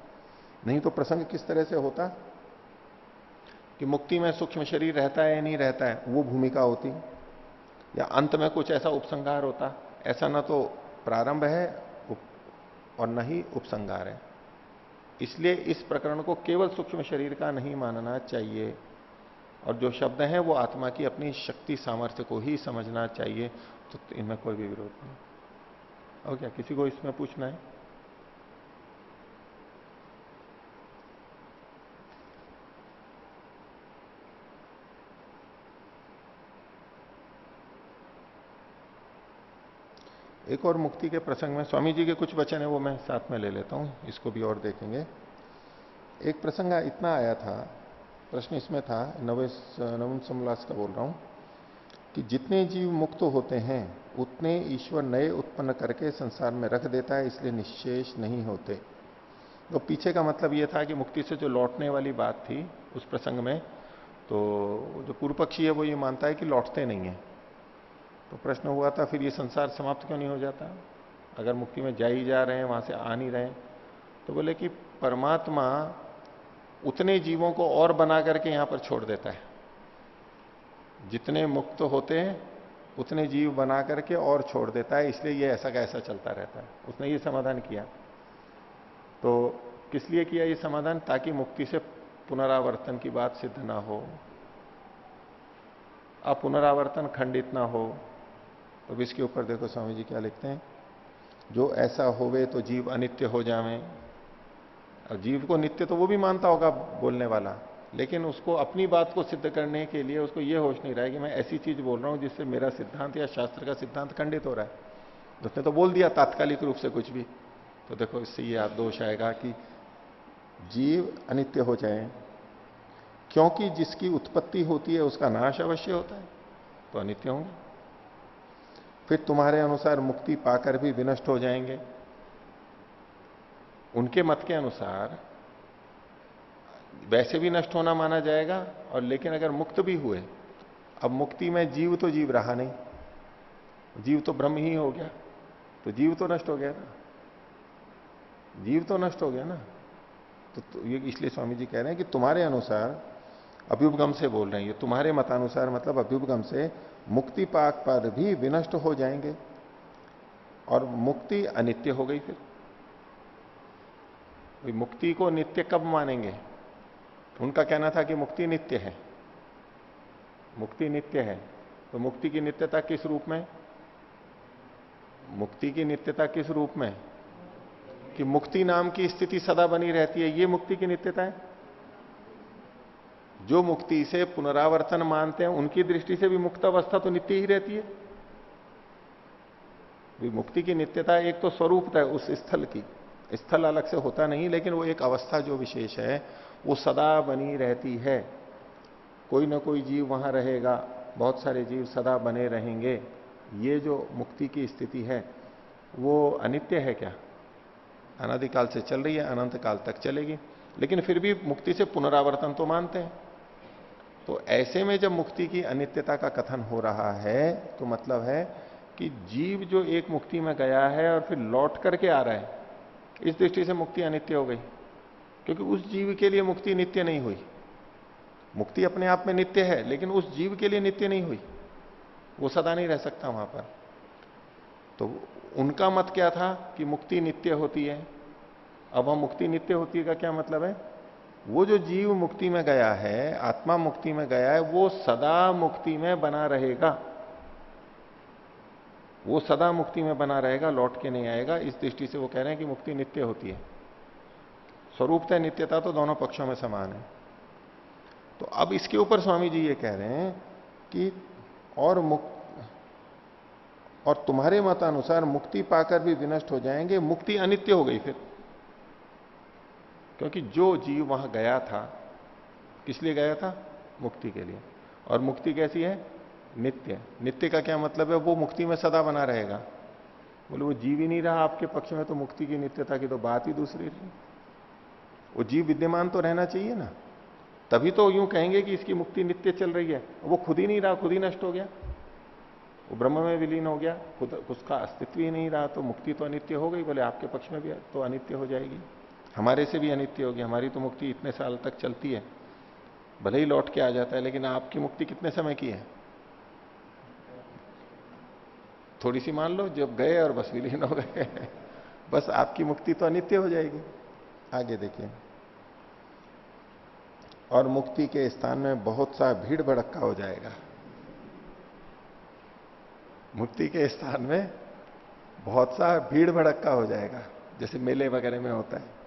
नहीं तो प्रसंग किस तरह से होता कि मुक्ति में सूक्ष्म शरीर रहता है या नहीं रहता है, वो भूमिका होती, या अंत में कुछ ऐसा उपसंहार होता। ऐसा ना तो प्रारंभ है और न ही उपसंहार है। इसलिए इस प्रकरण को केवल सूक्ष्म शरीर का नहीं मानना चाहिए, और जो शब्द हैं वो आत्मा की अपनी शक्ति सामर्थ्य को ही समझना चाहिए। तो इनमें कोई भी विरोध नहीं। और क्या किसी को इसमें पूछना है? एक और मुक्ति के प्रसंग में स्वामी जी के कुछ वचन है, वो मैं साथ में ले लेता हूं, इसको भी और देखेंगे। एक प्रसंग इतना आया था, प्रश्न इसमें था, नवीन समोल्लास का बोल रहा हूं, कि जितने जीव मुक्त होते हैं उतने ईश्वर नए उत्पन्न करके संसार में रख देता है, इसलिए निश्शेष नहीं होते। तो पीछे का मतलब यह था कि मुक्ति से जो लौटने वाली बात थी उस प्रसंग में, तो जो पूर्व पक्षी है वो ये मानता है कि लौटते नहीं है। तो प्रश्न हुआ था फिर ये संसार समाप्त क्यों नहीं हो जाता, अगर मुक्ति में जा ही जा रहे हैं, वहां से आ नहीं रहे? तो बोले कि परमात्मा उतने जीवों को और बना करके यहां पर छोड़ देता है। जितने मुक्त होते हैं उतने जीव बना करके और छोड़ देता है, इसलिए ये ऐसा का ऐसा चलता रहता है। उसने ये समाधान किया। तो किस लिए किया ये समाधान? ताकि मुक्ति से पुनरावर्तन की बात सिद्ध ना हो, अब पुनरावर्तन खंडित ना हो। तो इसके ऊपर देखो स्वामी जी क्या लिखते हैं, जो ऐसा होवे तो जीव अनित्य हो जावे। और जीव को नित्य तो वो भी मानता होगा बोलने वाला, लेकिन उसको अपनी बात को सिद्ध करने के लिए उसको ये होश नहीं रहा है कि मैं ऐसी चीज बोल रहा हूं जिससे मेरा सिद्धांत या शास्त्र का सिद्धांत खंडित हो रहा है। उसने तो बोल दिया तात्कालिक रूप से कुछ भी। तो देखो इससे ये दोष आएगा कि जीव अनित्य हो जाए, क्योंकि जिसकी उत्पत्ति होती है उसका नाश अवश्य होता है, तो अनित्य होंगे। फिर तुम्हारे अनुसार मुक्ति पाकर भी विनष्ट हो जाएंगे। उनके मत के अनुसार वैसे भी नष्ट होना माना जाएगा, और लेकिन अगर मुक्त भी हुए, अब मुक्ति में जीव तो जीव रहा नहीं, जीव तो ब्रह्म ही हो गया, तो जीव तो नष्ट हो गया ना, जीव तो नष्ट हो गया ना। तो ये इसलिए स्वामी जी कह रहे हैं कि तुम्हारे अनुसार, अभ्युपगम से बोल रहे हैं ये, तुम्हारे मतानुसार मतलब अभ्युपगम से मुक्ति पाक पर भी विनष्ट हो जाएंगे, और मुक्ति अनित्य हो गई। फिर मुक्ति को नित्य कब मानेंगे? उनका कहना था कि मुक्ति नित्य है, मुक्ति नित्य है। तो मुक्ति की नित्यता किस रूप में? मुक्ति की नित्यता किस रूप में? कि मुक्ति नाम की स्थिति सदा बनी रहती है, ये मुक्ति की नित्यता है। जो मुक्ति से पुनरावर्तन मानते हैं उनकी दृष्टि से भी मुक्त अवस्था तो नित्य ही रहती है। मुक्ति की नित्यता एक तो स्वरूपता है उस स्थल की, स्थल अलग से होता नहीं, लेकिन वो एक अवस्था जो विशेष है वो सदा बनी रहती है। कोई ना कोई जीव वहां रहेगा, बहुत सारे जीव सदा बने रहेंगे। ये जो मुक्ति की स्थिति है वो अनित्य है क्या? अनादिकाल से चल रही है, अनंत काल तक चलेगी, लेकिन फिर भी मुक्ति से पुनरावर्तन तो मानते हैं। तो ऐसे में जब मुक्ति की अनित्यता का कथन हो रहा है तो मतलब है कि जीव जो एक मुक्ति में गया है और फिर लौट करके आ रहा है, इस दृष्टि से मुक्ति अनित्य हो गई, क्योंकि उस जीव के लिए मुक्ति नित्य नहीं हुई। मुक्ति अपने आप में नित्य है, लेकिन उस जीव के लिए नित्य नहीं हुई, वो सदा नहीं रह सकता वहां पर। तो उनका मत क्या था कि मुक्ति नित्य होती है। अब हम मुक्ति नित्य होती है का क्या मतलब है? वो जो जीव मुक्ति में गया है, आत्मा मुक्ति में गया है, वो सदा मुक्ति में बना रहेगा, वो सदा मुक्ति में बना रहेगा, लौट के नहीं आएगा। इस दृष्टि से वो कह रहे हैं कि मुक्ति नित्य होती है। स्वरूपतः नित्यता तो दोनों पक्षों में समान है। तो अब इसके ऊपर स्वामी जी ये कह रहे हैं कि और तुम्हारे मतानुसार मुक्ति पाकर भी विनष्ट हो जाएंगे, मुक्ति अनित्य हो गई फिर, क्योंकि जो जीव वहां गया था किस लिए गया था? मुक्ति के लिए। और मुक्ति कैसी है? नित्य। नित्य का क्या मतलब है? वो मुक्ति में सदा बना रहेगा। बोले वो जीव ही नहीं रहा आपके पक्ष में, तो मुक्ति की नित्यता की तो बात ही दूसरी रही। वो जीव विद्यमान तो रहना चाहिए ना, तभी तो यूं कहेंगे कि इसकी मुक्ति नित्य चल रही है। वो खुद ही नहीं रहा, खुद ही नष्ट हो गया, वो ब्रह्म में विलीन हो गया, खुद उसका अस्तित्व ही नहीं रहा, तो मुक्ति तो अनित्य हो गई। बोले आपके पक्ष में भी तो अनित्य हो जाएगी, हमारे से भी अनित्य होगी। हमारी तो मुक्ति इतने साल तक चलती है, भले ही लौट के आ जाता है, लेकिन आपकी मुक्ति कितने समय की है? थोड़ी सी मान लो, जब गए और बस विलीन हो गए बस आपकी मुक्ति तो अनित्य हो जाएगी। आगे देखिए, और मुक्ति के स्थान में बहुत सा भीड़ भड़क्का हो जाएगा। मुक्ति के स्थान में बहुत सा भीड़ भड़क्का हो जाएगा, जैसे मेले वगैरह में होता है।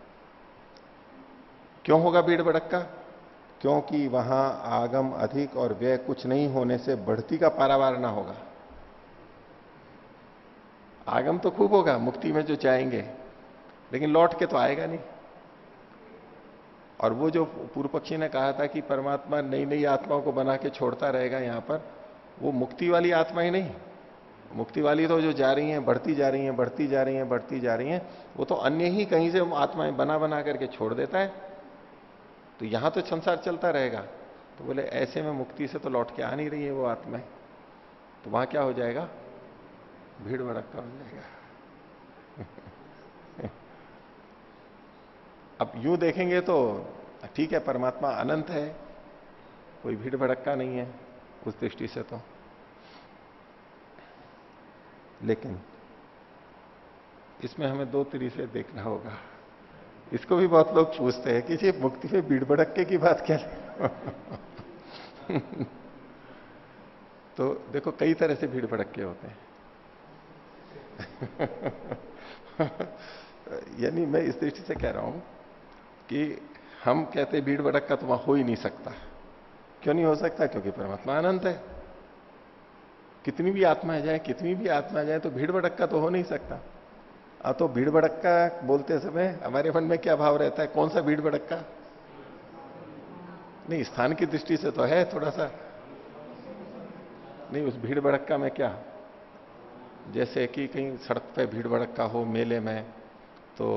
क्यों होगा भीड़ भड़क्का? क्योंकि वहां आगम अधिक और व्यय कुछ नहीं होने से बढ़ती का पारावार ना होगा। आगम तो खूब होगा मुक्ति में जो चाहेंगे, लेकिन लौट के तो आएगा नहीं। और वो जो पूर्व पक्षी ने कहा था कि परमात्मा नई नई आत्माओं को बना के छोड़ता रहेगा यहां पर, वो मुक्ति वाली आत्मा ही नहीं। मुक्ति वाली तो जो जा रही हैं, बढ़ती जा रही हैं, बढ़ती जा रही हैं, बढ़ती जा रही हैं, वो तो अन्य ही कहीं से आत्माएं बना बना करके छोड़ देता है। तो यहां तो संसार चलता रहेगा। तो बोले ऐसे में मुक्ति से तो लौट के आ नहीं रही है वो आत्माएं, तो वहां क्या हो जाएगा? भीड़ भड़क्का हो जाएगा अब यूं देखेंगे तो ठीक है, परमात्मा अनंत है, कोई भीड़ भड़क्का नहीं है उस दृष्टि से तो। लेकिन इसमें हमें दो तरीके से देखना होगा। इसको भी बहुत लोग पूछते हैं कि ये मुक्ति में भीड़ भड़क्के की बात क्या है तो देखो कई तरह से भीड़ भड़क्के होते हैं यानी मैं इस दृष्टि से कह रहा हूं कि हम कहते भीड़ भड़क्का तो वहां हो ही नहीं सकता। क्यों नहीं हो सकता? क्योंकि परमात्मा अनंत है। कितनी भी आत्मा जाए, कितनी भी आत्मा जाए, तो भीड़ भड़क्का तो हो नहीं सकता। तो भीड़ भड़क्का बोलते समय हमारे मन में क्या भाव रहता है? कौन सा भीड़ भड़क्का? नहीं, स्थान की दृष्टि से तो है थोड़ा सा। नहीं, उस भीड़ भड़क्का में क्या, जैसे कि कहीं सड़क पे भीड़ भड़क्का हो, मेले में, तो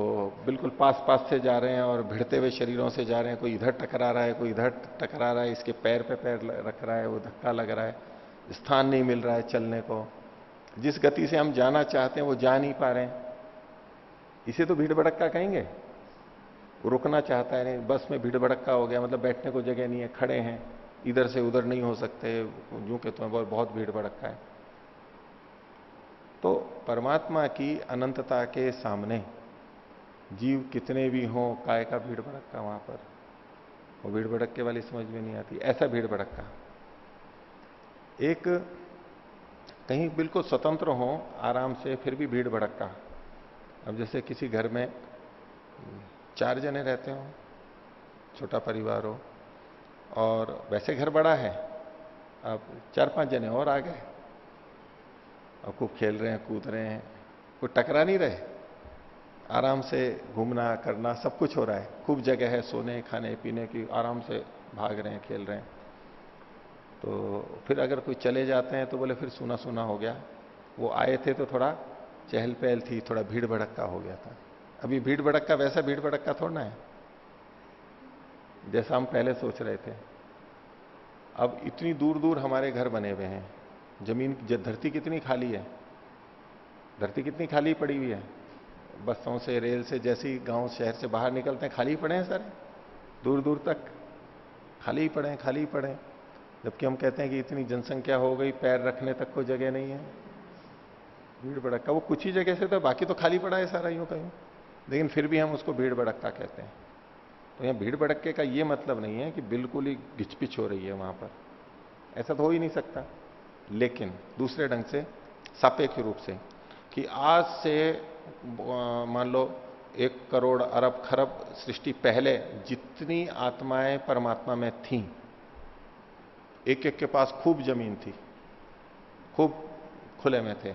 बिल्कुल पास पास से जा रहे हैं और भिड़ते हुए शरीरों से जा रहे हैं, कोई इधर टकरा रहा है, कोई इधर टकरा रहा है, इसके पैर पे पैर रख रहा है, वो धक्का लग रहा है, स्थान नहीं मिल रहा है चलने को, जिस गति से हम जाना चाहते हैं वो जा नहीं पा रहे हैं, इसे तो भीड़ भड़क्का कहेंगे। वो रुकना चाहता है, नहीं बस में भीड़ भड़क्का हो गया, मतलब बैठने को जगह नहीं है, खड़े हैं, इधर से उधर नहीं हो सकते, यूं कहते हैं बहुत भीड़ भड़क्का है। तो परमात्मा की अनंतता के सामने जीव कितने भी हों, काय का भीड़ भड़क्का वहां पर, वो भीड़ भड़क्के वाली समझ में नहीं आती। ऐसा भीड़ भड़क्का एक कहीं बिल्कुल स्वतंत्र हो आराम से, फिर भी भीड़ भड़क्का। अब जैसे किसी घर में 4 जने रहते हो, छोटा परिवार हो, और वैसे घर बड़ा है, अब 4-5 जने और आ गए, अब खूब खेल रहे हैं, कूद रहे हैं, कोई टकरा नहीं रहे, आराम से घूमना करना सब कुछ हो रहा है, खूब जगह है सोने खाने पीने की, आराम से भाग रहे हैं खेल रहे हैं। तो फिर अगर कोई चले जाते हैं तो बोले फिर सूना सूना हो गया, वो आए थे तो थोड़ा चहल पहल थी, थोड़ा भीड़ भड़क्का हो गया था। अभी भीड़ भड़क्का वैसा भीड़ भड़क्का थोड़ा ना है जैसा हम पहले सोच रहे थे। अब इतनी दूर दूर हमारे घर बने हुए हैं, जमीन धरती कितनी खाली है, धरती कितनी खाली पड़ी हुई है, बसों से रेल से जैसे ही गांव शहर से बाहर निकलते हैं खाली पड़े हैं सारे, दूर दूर तक खाली पड़े हैं, खाली पड़े हैं। जबकि हम कहते हैं कि इतनी जनसंख्या हो गई पैर रखने तक कोई जगह नहीं है, भीड़ भड़क्का। वो कुछ ही जगह से तो बाकी तो खाली पड़ा है सारा यूं कहीं, लेकिन फिर भी हम उसको भीड़ भड़क्का कहते हैं। तो यहां भीड़ भड़क्के का ये मतलब नहीं है कि बिल्कुल ही घिचपिच हो रही है वहां पर, ऐसा तो हो ही नहीं सकता। लेकिन दूसरे ढंग से सापेक्ष रूप से कि आज से मान लो 1 करोड़ अरब खरब सृष्टि पहले जितनी आत्माएं परमात्मा में थीं, एक एक के पास खूब जमीन थी, खूब खुले में थे।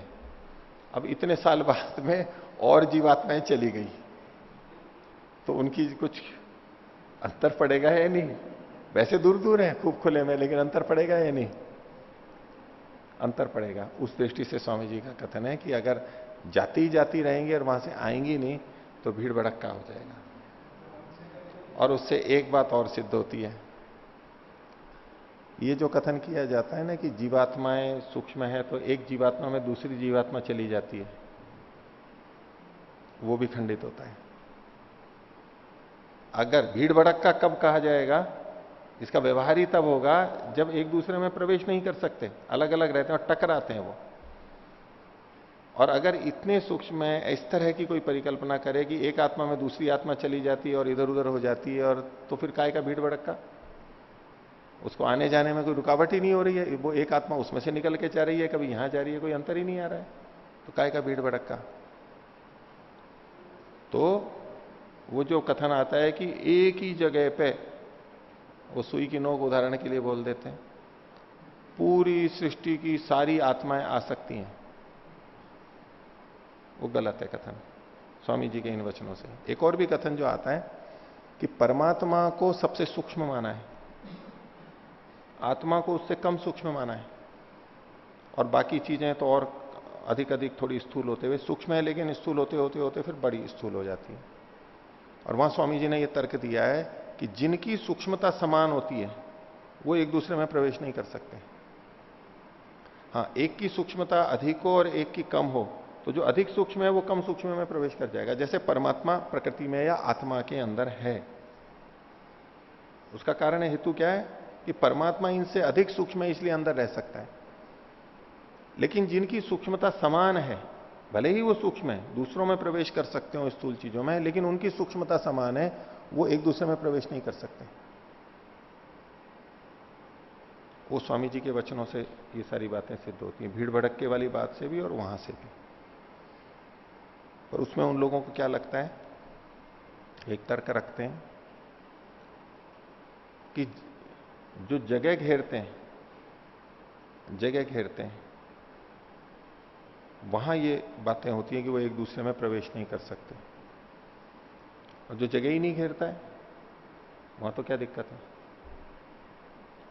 अब इतने साल बाद में और जीवात्माएं चली गई तो उनकी कुछ अंतर पड़ेगा या नहीं? वैसे दूर दूर हैं खूब खुले में, लेकिन अंतर पड़ेगा या नहीं? अंतर पड़ेगा। उस दृष्टि से स्वामी जी का कथन है कि अगर जाती जाती रहेंगे और वहां से आएंगी नहीं तो भीड़ भड़क्का हो जाएगा। और उससे एक बात और सिद्ध होती है, ये जो कथन किया जाता है ना कि जीवात्माएं सूक्ष्म है तो एक जीवात्मा में दूसरी जीवात्मा चली जाती है, वो भी खंडित होता है। अगर भीड़ भड़क्का कब कहा जाएगा, इसका व्यवहार ही तब होगा जब एक दूसरे में प्रवेश नहीं कर सकते, अलग अलग रहते हैं और टकराते हैं वो। और अगर इतने सूक्ष्म में इस तरह की कोई परिकल्पना करे कि एक आत्मा में दूसरी आत्मा चली जाती है और इधर उधर हो जाती है, और तो फिर काय का भीड़ भड़क्का? उसको आने जाने में कोई रुकावट ही नहीं हो रही है, वो एक आत्मा उसमें से निकल के जा रही है, कभी यहां जा रही है, कोई अंतर ही नहीं आ रहा है, तो काय का भीड़ भड़क्का? तो वो जो कथन आता है कि एक ही जगह पे, वो सुई की नोक उदाहरण के लिए बोल देते हैं, पूरी सृष्टि की सारी आत्माएं आ सकती हैं, वो गलत है कथन स्वामी जी के इन वचनों से। एक और भी कथन जो आता है कि परमात्मा को सबसे सूक्ष्म माना है, आत्मा को उससे कम सूक्ष्म माना है, और बाकी चीजें तो और अधिक अधिक थोड़ी स्थूल होते हुए सूक्ष्म है, लेकिन स्थूल होते होते होते फिर बड़ी स्थूल हो जाती है। और वहां स्वामी जी ने यह तर्क दिया है कि जिनकी सूक्ष्मता समान होती है वो एक दूसरे में प्रवेश नहीं कर सकते। हाँ, एक की सूक्ष्मता अधिक हो और एक की कम हो तो जो अधिक सूक्ष्म है वो कम सूक्ष्म में प्रवेश कर जाएगा, जैसे परमात्मा प्रकृति में या आत्मा के अंदर है। उसका कारण है, हेतु क्या है कि परमात्मा इनसे अधिक सूक्ष्म है इसलिए अंदर रह सकता है। लेकिन जिनकी सूक्ष्मता समान है, भले ही वो सूक्ष्म है, दूसरों में प्रवेश कर सकते हो स्थूल चीजों में, लेकिन उनकी सूक्ष्मता समान है, वो एक दूसरे में प्रवेश नहीं कर सकते। वो स्वामी जी के वचनों से ये सारी बातें सिद्ध होती हैं, भीड़ भड़क्के वाली बात से भी और वहां से भी। पर उसमें उन लोगों को क्या लगता है, एक तर्क रखते हैं कि जो जगह घेरते हैं, जगह घेरते हैं, वहां ये बातें होती हैं कि वो एक दूसरे में प्रवेश नहीं कर सकते। और जो जगह ही नहीं घेरता है वहां तो क्या दिक्कत है?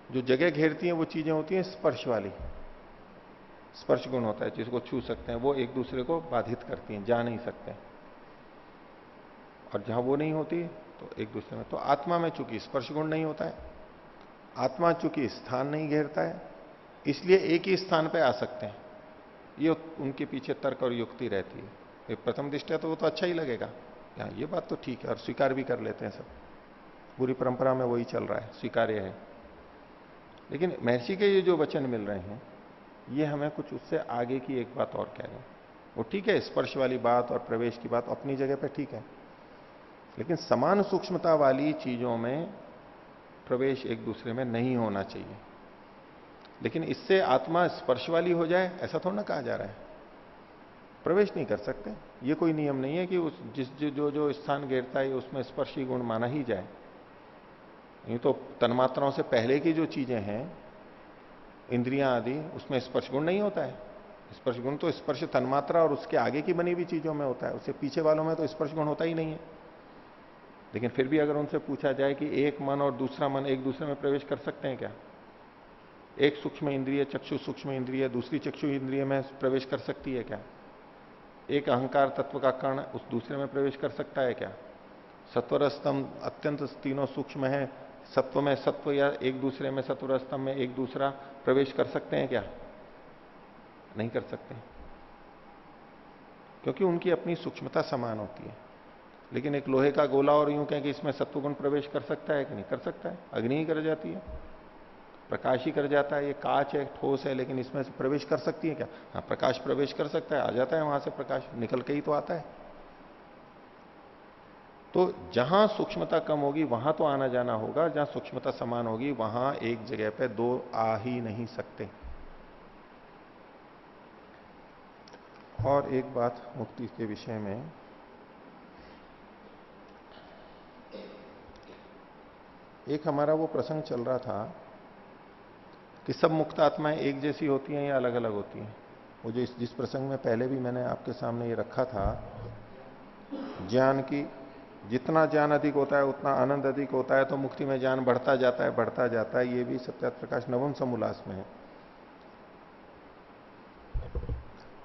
जो जगह घेरती हैं वो चीजें होती हैं स्पर्श वाली, स्पर्श गुण होता है, जिसको छू सकते हैं, वो एक दूसरे को बाधित करती हैं, जा नहीं सकते। और जहां वो नहीं होती तो एक दूसरे में। तो आत्मा में चूंकि स्पर्श गुण नहीं होता है, आत्मा चूंकि स्थान नहीं घेरता है, इसलिए एक ही स्थान पे आ सकते हैं। ये उनके पीछे तर्क और युक्ति रहती है। प्रथम दृष्टया तो वो तो अच्छा ही लगेगा, हाँ ये बात तो ठीक है, और स्वीकार भी कर लेते हैं सब, पूरी परंपरा में वही चल रहा है, स्वीकार्य है। लेकिन महर्षि के ये जो वचन मिल रहे हैं ये हमें कुछ उससे आगे की एक बात और कह रहे हैं। वो ठीक है, स्पर्श वाली बात और प्रवेश की बात अपनी जगह पर ठीक है, लेकिन समान सूक्ष्मता वाली चीजों में प्रवेश एक दूसरे में नहीं होना चाहिए। लेकिन इससे आत्मा स्पर्श वाली हो जाए ऐसा थोड़ा ना कहा जा रहा है, प्रवेश नहीं कर सकते। ये कोई नियम नहीं है कि उस जो जो स्थान घेरता है उसमें स्पर्शी गुण माना ही जाए। ये तो तन्मात्राओं से पहले की जो चीजें हैं, इंद्रियां आदि, उसमें स्पर्श गुण नहीं होता है, स्पर्श गुण तो स्पर्श तन्मात्रा और उसके आगे की बनी हुई चीजों में होता है, उससे पीछे वालों में तो स्पर्श गुण होता ही नहीं है। लेकिन फिर भी अगर उनसे पूछा जाए कि एक मन और दूसरा मन एक दूसरे में प्रवेश कर सकते हैं क्या, एक सूक्ष्म इंद्रिय चक्षु सूक्ष्म इंद्रिय दूसरी चक्षु इंद्रिय में प्रवेश कर सकती है क्या, एक अहंकार तत्व का कण उस दूसरे में प्रवेश कर सकता है क्या, सत्वर स्तंभ अत्यंत तीनों सूक्ष्म है, सत्व में सत्व या एक दूसरे में सत्वर स्तंभ में एक दूसरा प्रवेश कर सकते हैं क्या, नहीं कर सकते, क्योंकि उनकी अपनी सूक्ष्मता समान होती है। लेकिन एक लोहे का गोला और यूं कहें कि इसमें सत्वगुण प्रवेश कर सकता है कि नहीं कर सकता है, अग्नि ही कर जाती है, प्रकाश ही कर जाता है। ये कांच है ठोस है लेकिन इसमें से प्रवेश कर सकती है क्या, हाँ प्रकाश प्रवेश कर सकता है, आ जाता है वहां से प्रकाश निकल के ही तो आता है। तो जहां सूक्ष्मता कम होगी वहां तो आना जाना होगा, जहां सूक्ष्मता समान होगी वहां एक जगह पे दो आ ही नहीं सकते। और एक बात मुक्ति के विषय में, एक हमारा वो प्रसंग चल रहा था कि सब मुक्त आत्माएं एक जैसी होती हैं या अलग अलग होती हैं। वो जो जिस प्रसंग में पहले भी मैंने आपके सामने ये रखा था, ज्ञान की जितना ज्ञान अधिक होता है उतना आनंद अधिक होता है, तो मुक्ति में ज्ञान बढ़ता जाता है बढ़ता जाता है। ये भी सत्यार्थ प्रकाश नवम समोल्लास में है।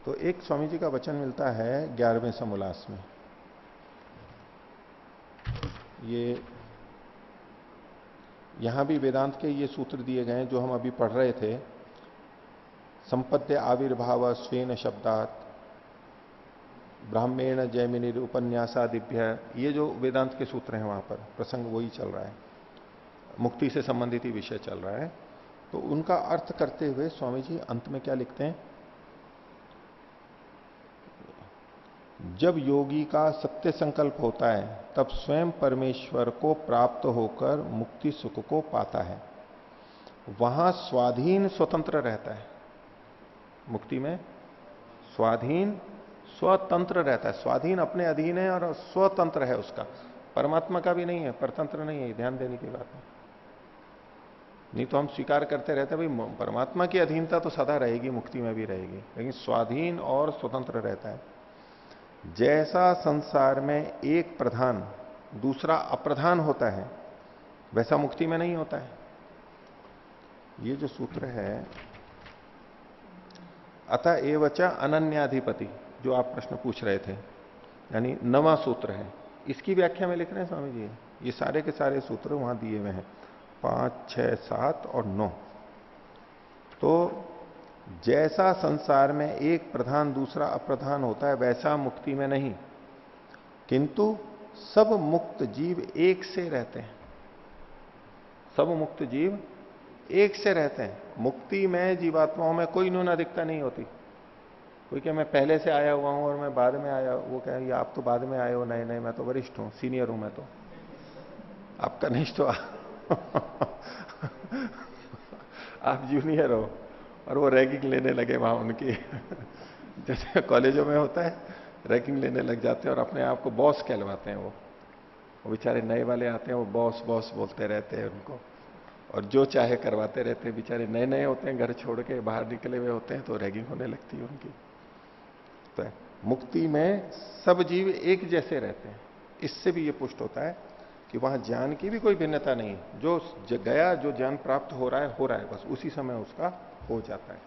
तो एक स्वामी जी का वचन मिलता है 11वें समोल्लास में, ये यहां भी वेदांत के ये सूत्र दिए गए हैं जो हम अभी पढ़ रहे थे। संपद्य आविर्भाव स्वेन शब्दात ब्राह्मेण जैमिनी उपन्यासादिभ्य, ये जो वेदांत के सूत्र हैं वहां पर प्रसंग वही चल रहा है, मुक्ति से संबंधित ही विषय चल रहा है। तो उनका अर्थ करते हुए स्वामी जी अंत में क्या लिखते हैं, जब योगी का सत्य संकल्प होता है तब स्वयं परमेश्वर को प्राप्त होकर मुक्ति सुख को पाता है, वहां स्वाधीन स्वतंत्र रहता है। मुक्ति में स्वाधीन स्वतंत्र रहता है, स्वाधीन अपने अधीन है और स्वतंत्र है उसका, परमात्मा का भी नहीं है, परतंत्र नहीं है। ध्यान देने की बात है, नहीं तो हम स्वीकार करते रहते भाई परमात्मा की अधीनता तो सदा रहेगी, मुक्ति में भी रहेगी, लेकिन स्वाधीन और स्वतंत्र रहता है। जैसा संसार में एक प्रधान दूसरा अप्रधान होता है वैसा मुक्ति में नहीं होता है। ये जो सूत्र है अतः एवच अनन्याधिपति, जो आप प्रश्न पूछ रहे थे, यानी नवा सूत्र है, इसकी व्याख्या में लिख रहे हैं स्वामी जी। ये सारे के सारे सूत्र वहां दिए हुए हैं 5, 6, 7 और 9। तो जैसा संसार में एक प्रधान दूसरा अप्रधान होता है वैसा मुक्ति में नहीं, किंतु सब मुक्त जीव एक से रहते हैं, सब मुक्त जीव एक से रहते हैं। मुक्ति में जीवात्माओं में कोई न्यूनाधिकता नहीं होती। कोई कहे मैं पहले से आया हुआ हूं और मैं बाद में आया, वो कहे आप तो बाद में आए हो, नहीं नहीं मैं तो वरिष्ठ हूं, सीनियर हूं मैं तो, आप कनिष्ठ हो आप जूनियर हो, और वो रैगिंग लेने लगे वहां उनकी जैसे कॉलेजों में होता है, रैगिंग लेने लग जाते हैं और अपने आप को बॉस कहलवाते हैं। वो बेचारे नए वाले आते हैं, वो बॉस बॉस बोलते रहते हैं उनको, और जो चाहे करवाते रहते हैं। बेचारे नए नए होते हैं, घर छोड़ के बाहर निकले हुए होते हैं, तो रैगिंग होने लगती है उनकी। तो मुक्ति में सब जीव एक जैसे रहते हैं। इससे भी ये पुष्ट होता है कि वहां ज्ञान की भी कोई भिन्नता नहीं, जो गया जो ज्ञान प्राप्त हो रहा है बस उसी समय उसका हो जाता है।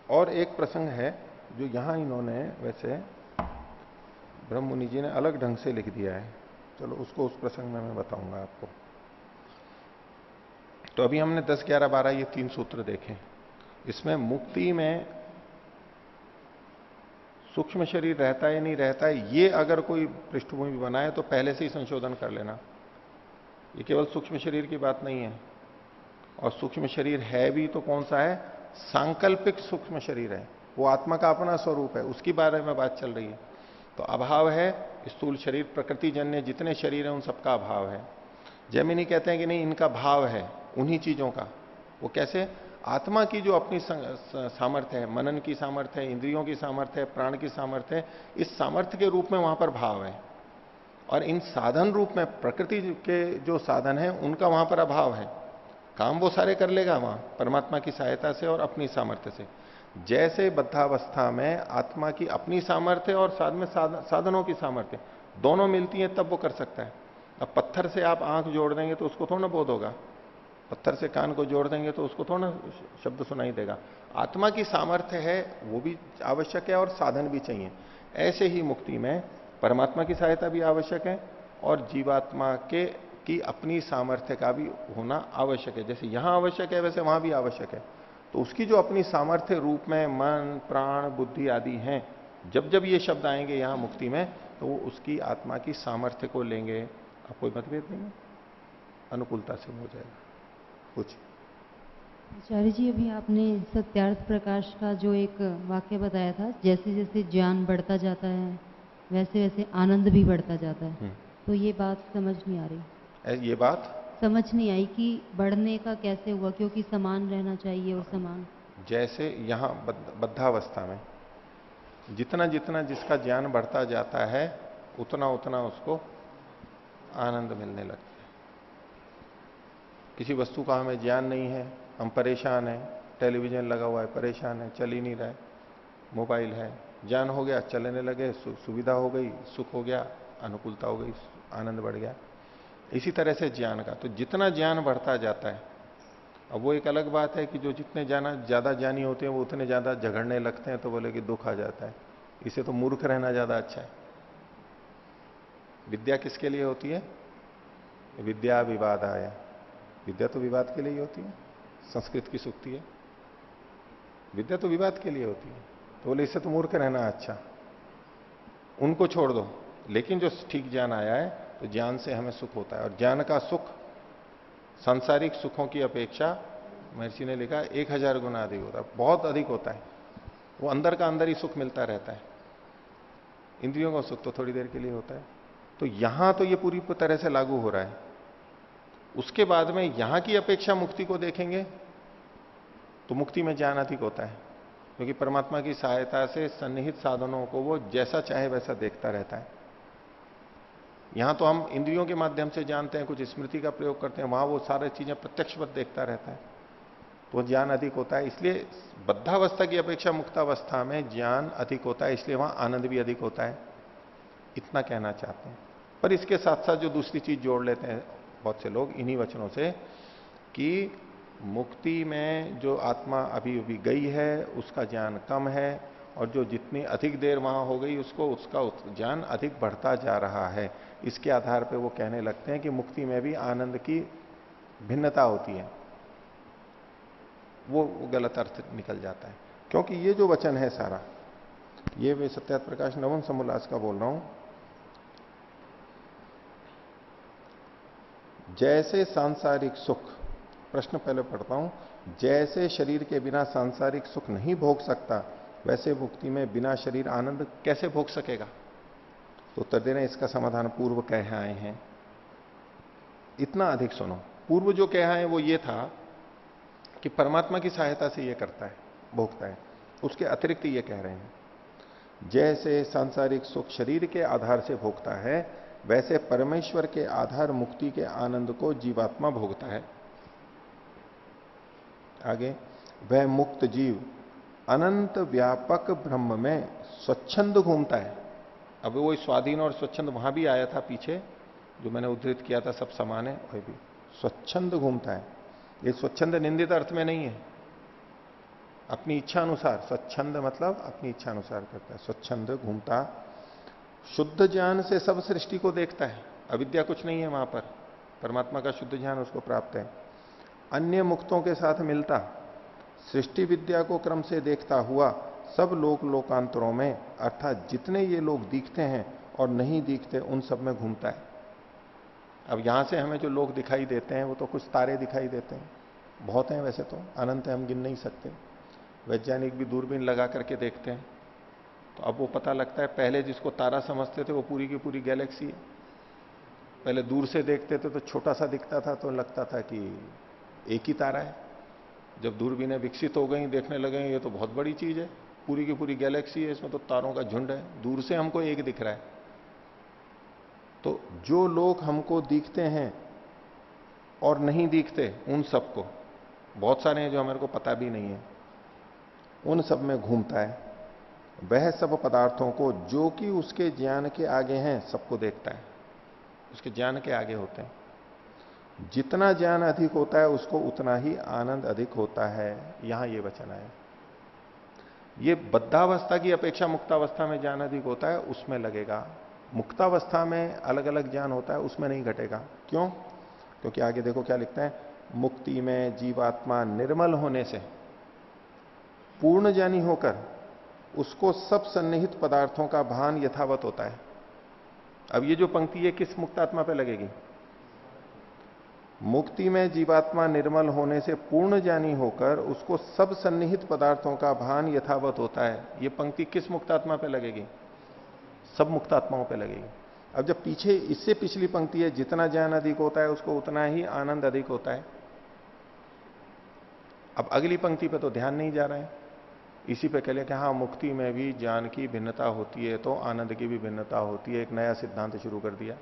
और एक प्रसंग है जो यहां इन्होंने वैसे ब्रह्म मुनि जी ने अलग ढंग से लिख दिया है, चलो उसको उस प्रसंग में मैं बताऊंगा आपको। तो अभी हमने 10, 11, 12 ये 3 सूत्र देखे। इसमें मुक्ति में सूक्ष्म शरीर रहता है नहीं रहता है, ये अगर कोई पृष्ठभूमि बनाए तो पहले से ही संशोधन कर लेना। ये केवल सूक्ष्म शरीर की बात नहीं है, और सूक्ष्म शरीर है भी तो कौन सा है, सांकल्पिक सूक्ष्म शरीर है, वो आत्मा का अपना स्वरूप है, उसकी बारे में बात चल रही है। तो अभाव है स्थूल शरीर, प्रकृति जन्य जितने शरीर हैं उन सबका अभाव है। जैमिनी कहते हैं कि नहीं, इनका भाव है उन्हीं चीजों का। वो कैसे, आत्मा की जो अपनी सामर्थ्य है, मनन की सामर्थ्य है, इंद्रियों की सामर्थ्य है, प्राण की सामर्थ्य है, इस सामर्थ्य के रूप में वहां पर भाव है। और इन साधन रूप में प्रकृति के जो साधन है उनका वहां पर अभाव है। काम वो सारे कर लेगा वहां परमात्मा की सहायता से और अपनी सामर्थ्य से। जैसे बद्धावस्था में आत्मा की अपनी सामर्थ्य और साथ में साधनों की सामर्थ्य दोनों मिलती हैं तब वो कर सकता है। अब पत्थर से आप आंख जोड़ देंगे तो उसको थोड़ा ना बोध होगा, पत्थर से कान को जोड़ देंगे तो उसको थोड़ा शब्द सुनाई देगा। आत्मा की सामर्थ्य है वो भी आवश्यक है और साधन भी चाहिए। ऐसे ही मुक्ति में परमात्मा की सहायता भी आवश्यक है और जीवात्मा के की अपनी सामर्थ्य का भी होना आवश्यक है। जैसे यहां आवश्यक है वैसे वहां भी आवश्यक है। तो उसकी जो अपनी सामर्थ्य रूप में मन प्राण बुद्धि आदि हैं, जब जब ये शब्द आएंगे यहां मुक्ति में तो वो उसकी आत्मा की सामर्थ्य को लेंगे। अब कोई मतभेद नहीं है, अनुकूलता से हो जाएगा कुछ। आचार्य जी, अभी आपने सत्यार्थ प्रकाश का जो एक वाक्य बताया था, जैसे जैसे ज्ञान बढ़ता जाता है वैसे वैसे आनंद भी बढ़ता जाता है, तो ये बात समझ नहीं आ रही। ये बात समझ नहीं आई कि बढ़ने का कैसे हुआ, क्योंकि समान रहना चाहिए और समान। जैसे यहां बद्धावस्था में जितना जितना जिसका ज्ञान बढ़ता जाता है उतना उतना उसको आनंद मिलने लगता है। किसी वस्तु का हमें ज्ञान नहीं है, हम परेशान हैं, टेलीविजन लगा हुआ है परेशान है, चल ही नहीं रहा है, मोबाइल है, ज्ञान हो गया चलने लगे, सुविधा हो गई, सुख हो गया, अनुकूलता हो गई, आनंद बढ़ गया। इसी तरह से ज्ञान का तो जितना ज्ञान बढ़ता जाता है, अब वो एक अलग बात है कि जो जितने ज्यादा ज्ञानी होते हैं वो उतने ज्यादा झगड़ने लगते हैं, तो बोले कि दुख आ जाता है, इसे तो मूर्ख रहना ज्यादा अच्छा है। विद्या किसके लिए होती है? विद्या विवाद आया, विद्या तो विवाद के लिए ही होती है। संस्कृत की सूक्ति है, विद्या तो विवाद के लिए होती है, तो बोले इससे तो मूर्ख रहना अच्छा, उनको छोड़ दो। लेकिन जो ठीक ज्ञान आया है तो ज्ञान से हमें सुख होता है, और ज्ञान का सुख सांसारिक सुखों की अपेक्षा महर्षि ने लिखा 1000 गुना अधिक होता है, बहुत अधिक होता है। वो अंदर का अंदर ही सुख मिलता रहता है, इंद्रियों का सुख तो थोड़ी देर के लिए होता है। तो यहां तो ये पूरी तरह से लागू हो रहा है। उसके बाद में यहां की अपेक्षा मुक्ति को देखेंगे तो मुक्ति में ज्ञान अधिक होता है, क्योंकि परमात्मा की सहायता से सन्निहित साधनों को वो जैसा चाहे वैसा देखता रहता है। यहां तो हम इंद्रियों के माध्यम से जानते हैं, कुछ स्मृति का प्रयोग करते हैं, वहां वो सारी चीजें प्रत्यक्षवत देखता रहता है, तो ज्ञान अधिक होता है। इसलिए बद्धावस्था की अपेक्षा मुक्तावस्था में ज्ञान अधिक होता है, इसलिए वहां आनंद भी अधिक होता है, इतना कहना चाहते हैं। पर इसके साथ साथ जो दूसरी चीज जोड़ लेते हैं बहुत से लोग इन्हीं वचनों से, कि मुक्ति में जो आत्मा अभी अभी गई है उसका ज्ञान कम है, और जो जितनी अधिक देर वहां हो गई उसको उसका ज्ञान अधिक बढ़ता जा रहा है। इसके आधार पर वो कहने लगते हैं कि मुक्ति में भी आनंद की भिन्नता होती है। वो गलत अर्थ निकल जाता है, क्योंकि ये जो वचन है सारा, ये मैं सत्यार्थ प्रकाश नवम समोल्लास का बोल रहा हूं। जैसे सांसारिक सुख, प्रश्न पहले पढ़ता हूं, जैसे शरीर के बिना सांसारिक सुख नहीं भोग सकता, वैसे मुक्ति में बिना शरीर आनंद कैसे भोग सकेगा? तो उत्तर दे रहे हैं, इसका समाधान पूर्व कह आए हैं। इतना अधिक सुनो, पूर्व जो कह आए वो ये था कि परमात्मा की सहायता से ये करता है, भोगता है, उसके अतिरिक्त ये कह रहे हैं जैसे सांसारिक सुख शरीर के आधार से भोगता है, वैसे परमेश्वर के आधार मुक्ति के आनंद को जीवात्मा भोगता है। आगे, वह मुक्त जीव अनंत व्यापक ब्रह्म में स्वच्छंद घूमता है। अब वो स्वाधीन और स्वच्छंद वहां भी आया था पीछे, जो मैंने उद्धृत किया था, सब समान है, वही भी स्वच्छंद घूमता है। ये स्वच्छंद निंदित अर्थ में नहीं है, अपनी इच्छा अनुसार, स्वच्छंद मतलब अपनी इच्छा अनुसार करता है, स्वच्छंद घूमता। शुद्ध ज्ञान से सब सृष्टि को देखता है, अविद्या कुछ नहीं है वहां पर, परमात्मा का शुद्ध ज्ञान उसको प्राप्त है। अन्य मुक्तों के साथ मिलता, सृष्टि विद्या को क्रम से देखता हुआ सब लोक लोकांतरों में, अर्थात जितने ये लोग दिखते हैं और नहीं दिखते उन सब में घूमता है। अब यहां से हमें जो लोग दिखाई देते हैं वो तो कुछ तारे दिखाई देते हैं, बहुत हैं वैसे तो, अनंत है, हम गिन नहीं सकते। वैज्ञानिक भी दूरबीन लगा करके देखते हैं, तो अब वो पता लगता है, पहले जिसको तारा समझते थे वो पूरी की पूरी गैलेक्सी है। पहले दूर से देखते थे तो छोटा सा दिखता था, तो लगता था कि एक ही तारा है। जब दूरबीनें विकसित हो गई, देखने लगे ये तो बहुत बड़ी चीज है, पूरी की पूरी गैलेक्सी है, इसमें तो तारों का झुंड है, दूर से हमको एक दिख रहा है। तो जो लोग हमको दिखते हैं और नहीं दिखते उन सबको, बहुत सारे हैं जो हमारे को पता भी नहीं है, उन सब में घूमता है। वह सब पदार्थों को जो कि उसके ज्ञान के आगे हैं सबको देखता है, उसके ज्ञान के आगे होते हैं। जितना ज्ञान अधिक होता है उसको उतना ही आनंद अधिक होता है, यहां ये वचन है। ये बद्धावस्था की अपेक्षा मुक्तावस्था में ज्ञान अधिक होता है, उसमें लगेगा। मुक्तावस्था में अलग अलग ज्ञान होता है, उसमें नहीं घटेगा। क्यों? क्योंकि आगे देखो क्या लिखते हैं, मुक्ति में जीवात्मा निर्मल होने से पूर्ण ज्ञानी होकर उसको सब सन्निहित पदार्थों का भान यथावत होता है। अब ये जो पंक्ति है किस मुक्तात्मा पे लगेगी? मुक्ति में जीवात्मा निर्मल होने से पूर्ण ज्ञानी होकर उसको सब सन्निहित पदार्थों का भान यथावत होता है। ये पंक्ति किस मुक्तात्मा पे लगेगी? सब मुक्तात्माओं पे लगेगी। अब जब पीछे इससे पिछली पंक्ति है, जितना ज्ञान अधिक होता है उसको उतना ही आनंद अधिक होता है। अब अगली पंक्ति पे तो ध्यान नहीं जा रहा है, इसी पे कह लिया कि हाँ मुक्ति में भी ज्ञान की भिन्नता होती है तो आनंद की भी भिन्नता होती है। एक नया सिद्धांत शुरू कर दिया,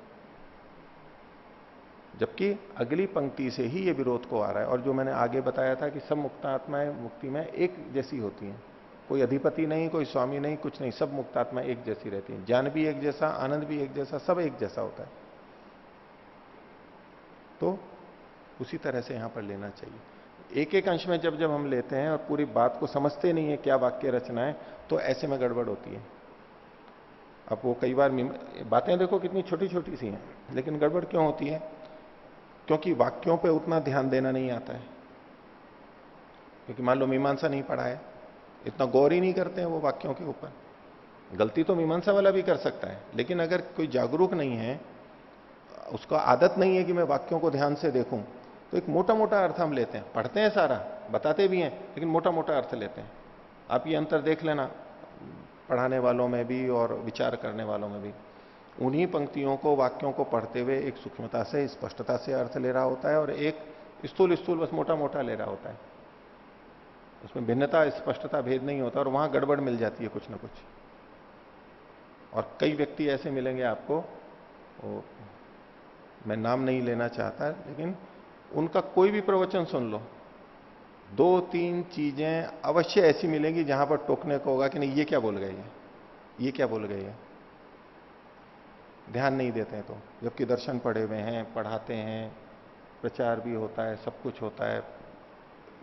जबकि अगली पंक्ति से ही ये विरोध को आ रहा है। और जो मैंने आगे बताया था कि सब मुक्तात्माएं मुक्ति में एक जैसी होती हैं, कोई अधिपति नहीं, कोई स्वामी नहीं, कुछ नहीं, सब मुक्तात्मा एक जैसी रहती हैं। ज्ञान भी एक जैसा, आनंद भी एक जैसा, सब एक जैसा होता है। तो उसी तरह से यहां पर लेना चाहिए। एक एक अंश में जब जब हम लेते हैं और पूरी बात को समझते नहीं है क्या वाक्य रचना है, तो ऐसे में गड़बड़ होती है। अब वो कई बार बातें देखो कितनी छोटी छोटी सी हैं, लेकिन गड़बड़ क्यों होती है? क्योंकि वाक्यों पे उतना ध्यान देना नहीं आता है। क्योंकि मान लो मीमांसा नहीं पढ़ा है, इतना गौर ही नहीं करते हैं वो वाक्यों के ऊपर। गलती तो मीमांसा वाला भी कर सकता है, लेकिन अगर कोई जागरूक नहीं है, उसका आदत नहीं है कि मैं वाक्यों को ध्यान से देखूं, तो एक मोटा मोटा अर्थ हम लेते हैं। पढ़ते हैं सारा, बताते भी हैं, लेकिन मोटा मोटा अर्थ लेते हैं। आप ये अंतर देख लेना, पढ़ाने वालों में भी और विचार करने वालों में भी। उन्हीं पंक्तियों को, वाक्यों को पढ़ते हुए एक सूक्ष्मता से, स्पष्टता से अर्थ ले रहा होता है, और एक स्थूल स्थूल बस मोटा मोटा ले रहा होता है। उसमें भिन्नता, स्पष्टता, भेद नहीं होता, और वहां गड़बड़ मिल जाती है कुछ ना कुछ। और कई व्यक्ति ऐसे मिलेंगे आपको, मैं नाम नहीं लेना चाहता, लेकिन उनका कोई भी प्रवचन सुन लो, 2-3 चीजें अवश्य ऐसी मिलेंगी जहां पर टोकने को होगा कि नहीं ये क्या बोल गए, ये क्या बोल गए। ध्यान नहीं देते हैं तो, जबकि दर्शन पढ़े हुए हैं, पढ़ाते हैं, प्रचार भी होता है, सब कुछ होता है,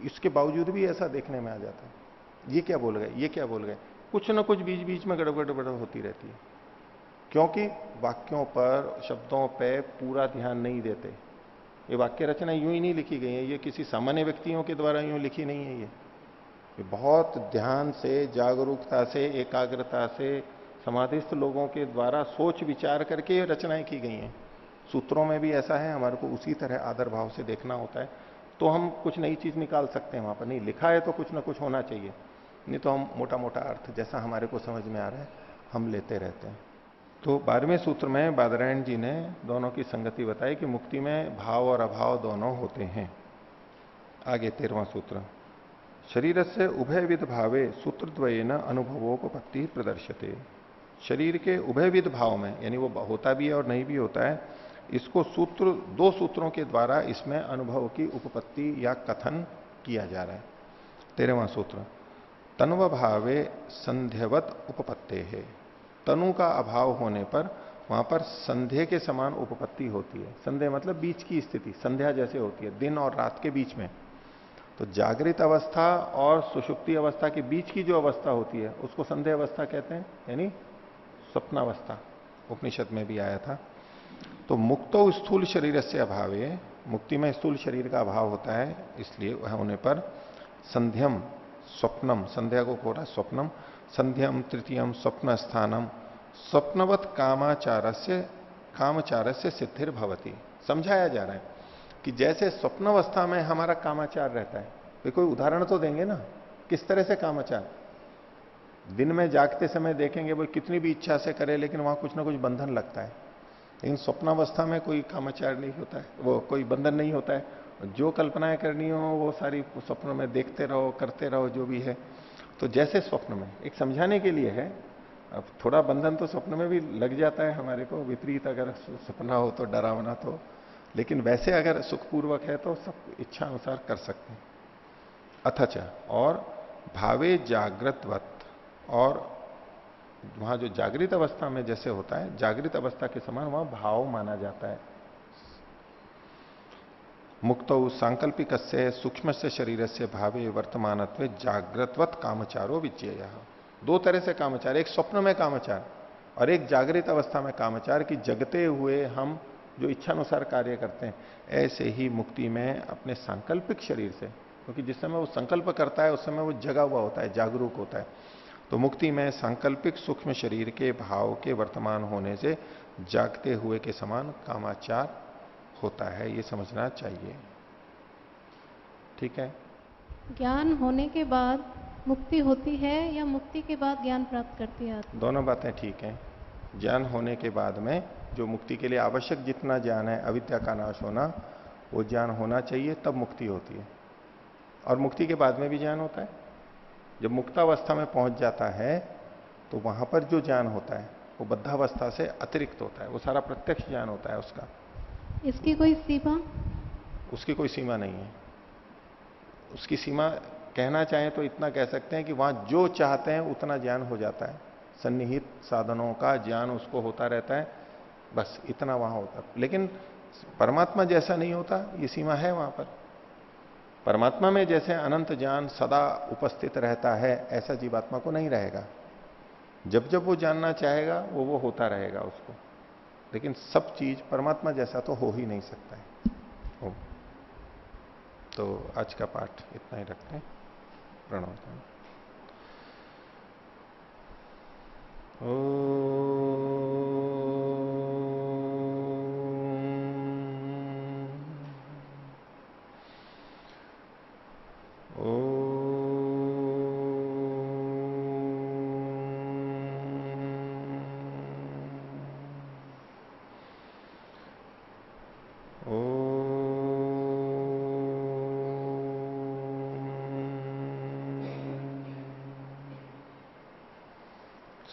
इसके बावजूद भी ऐसा देखने में आ जाता है। ये क्या बोल गए, ये क्या बोल गए, कुछ ना कुछ बीच बीच में गड़बड़ होती रहती है। क्योंकि वाक्यों पर, शब्दों पे पूरा ध्यान नहीं देते। ये वाक्य रचना यूं ही नहीं लिखी गई है, ये किसी सामान्य व्यक्तियों के द्वारा यूं लिखी नहीं है। ये बहुत ध्यान से, जागरूकता से, एकाग्रता से, समाधिस्थ लोगों के द्वारा सोच विचार करके ये रचनाएं की गई हैं। सूत्रों में भी ऐसा है, हमारे को उसी तरह आदर भाव से देखना होता है, तो हम कुछ नई चीज निकाल सकते हैं। वहां पर नहीं लिखा है तो कुछ ना कुछ होना चाहिए, नहीं तो हम मोटा मोटा अर्थ जैसा हमारे को समझ में आ रहा है हम लेते रहते हैं। तो 12वें सूत्र में बादरायण जी ने दोनों की संगति बताई कि मुक्ति में भाव और अभाव दोनों होते हैं। आगे 13वां सूत्र, शरीर से उभयविध भावे सूत्रद्वयेन अनुभवोपपत्ति प्रदर्श्यते। शरीर के उभयविध भाव में, यानी वो होता भी है और नहीं भी होता है, इसको सूत्र, 2 सूत्रों के द्वारा इसमें अनुभव की उपपत्ति या कथन किया जा रहा है। 13वां सूत्र, तन्व भावे संध्यवत उपपत्ते है। तनु का अभाव होने पर वहां पर संध्या के समान उपपत्ति होती है। संध्या मतलब बीच की स्थिति, संध्या जैसे होती है, दिन और रात के बीच में। तो जागृत अवस्था और सुषुप्ति अवस्था के बीच की जो अवस्था होती है उसको संध्या अवस्था कहते हैं, यानी स्वप्नावस्था। उपनिषद में भी आया था। तो मुक्तो स्थूल शरीर से अभावे, मुक्ति में स्थूल शरीर का अभाव होता है, इसलिए वह होने पर संध्यम स्वप्नम, संध्या को कोरा स्वप्नम, संध्यम तृतीयम स्वप्न स्थानम स्वप्नवत कामचारस्य सिद्धिर भवती। समझाया जा रहा है कि जैसे स्वप्नावस्था में हमारा कामाचार रहता है, तो कोई उदाहरण तो देंगे ना, किस तरह से कामाचार। दिन में जागते समय देखेंगे वो कितनी भी इच्छा से करे, लेकिन वहां कुछ ना कुछ बंधन लगता है। लेकिन स्वप्नावस्था में कोई कामाचार नहीं होता है, वो कोई बंधन नहीं होता है। जो कल्पनाएं करनी हो वो सारी स्वप्न में देखते रहो, करते रहो, जो भी है। तो जैसे स्वप्न में, एक समझाने के लिए है, अब थोड़ा बंधन तो स्वप्न में भी लग जाता है हमारे को, विपरीत अगर सपना हो तो, डरावना तो, लेकिन वैसे अगर सुखपूर्वक है तो सब इच्छा अनुसार कर सकते हैं। अथच और भावे जागृतवत, और वहां जो जागृत अवस्था में जैसे होता है, जागृत अवस्था के समान वहां भाव माना जाता है। मुक्तौ सांकल्पिक सूक्ष्म से शरीर से भावे वर्तमानत्व जागृतवत कामचारो विचेय। दो तरह से कामचार, एक स्वप्न में कामचार और एक जागृत अवस्था में कामचार, की जगते हुए हम जो इच्छानुसार कार्य करते हैं, ऐसे ही मुक्ति में अपने सांकल्पिक शरीर से, क्योंकि जिस समय वो संकल्प करता है उस समय वो जगा हुआ होता है, जागरूक होता है। तो मुक्ति में सांकल्पिक सूक्ष्म शरीर के भाव के वर्तमान होने से जागते हुए के समान कामाचार होता है, ये समझना चाहिए। ठीक है। ज्ञान होने के बाद मुक्ति होती है या मुक्ति के बाद ज्ञान प्राप्त करती है आत्मा? दोनों बातें ठीक हैं। ज्ञान होने के बाद में जो मुक्ति के लिए आवश्यक जितना ज्ञान है, अविद्या का नाश होना, वो ज्ञान होना चाहिए, तब मुक्ति होती है। और मुक्ति के बाद में भी ज्ञान होता है। जब मुक्तावस्था में पहुंच जाता है तो वहां पर जो ज्ञान होता है वो बद्धावस्था से अतिरिक्त होता है, वो सारा प्रत्यक्ष ज्ञान होता है उसका। इसकी कोई सीमा? उसकी कोई सीमा नहीं है। उसकी सीमा कहना चाहें तो इतना कह सकते हैं कि वहां जो चाहते हैं उतना ज्ञान हो जाता है, सन्निहित साधनों का ज्ञान उसको होता रहता है, बस इतना वहां होता है। लेकिन परमात्मा जैसा नहीं होता, ये सीमा है वहां पर। परमात्मा में जैसे अनंत ज्ञान सदा उपस्थित रहता है, ऐसा जीवात्मा को नहीं रहेगा। जब जब वो जानना चाहेगा वो होता रहेगा उसको, लेकिन सब चीज परमात्मा जैसा तो हो ही नहीं सकता है। तो आज का पाठ इतना ही रखते हैं। प्रणव।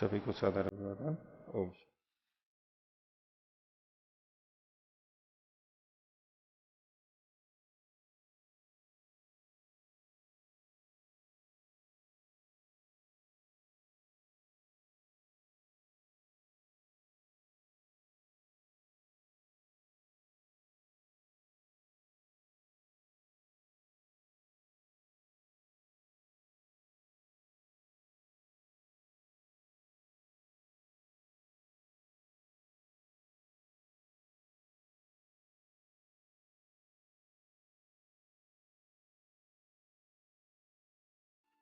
सभी को सादर अभिवादन। ओम।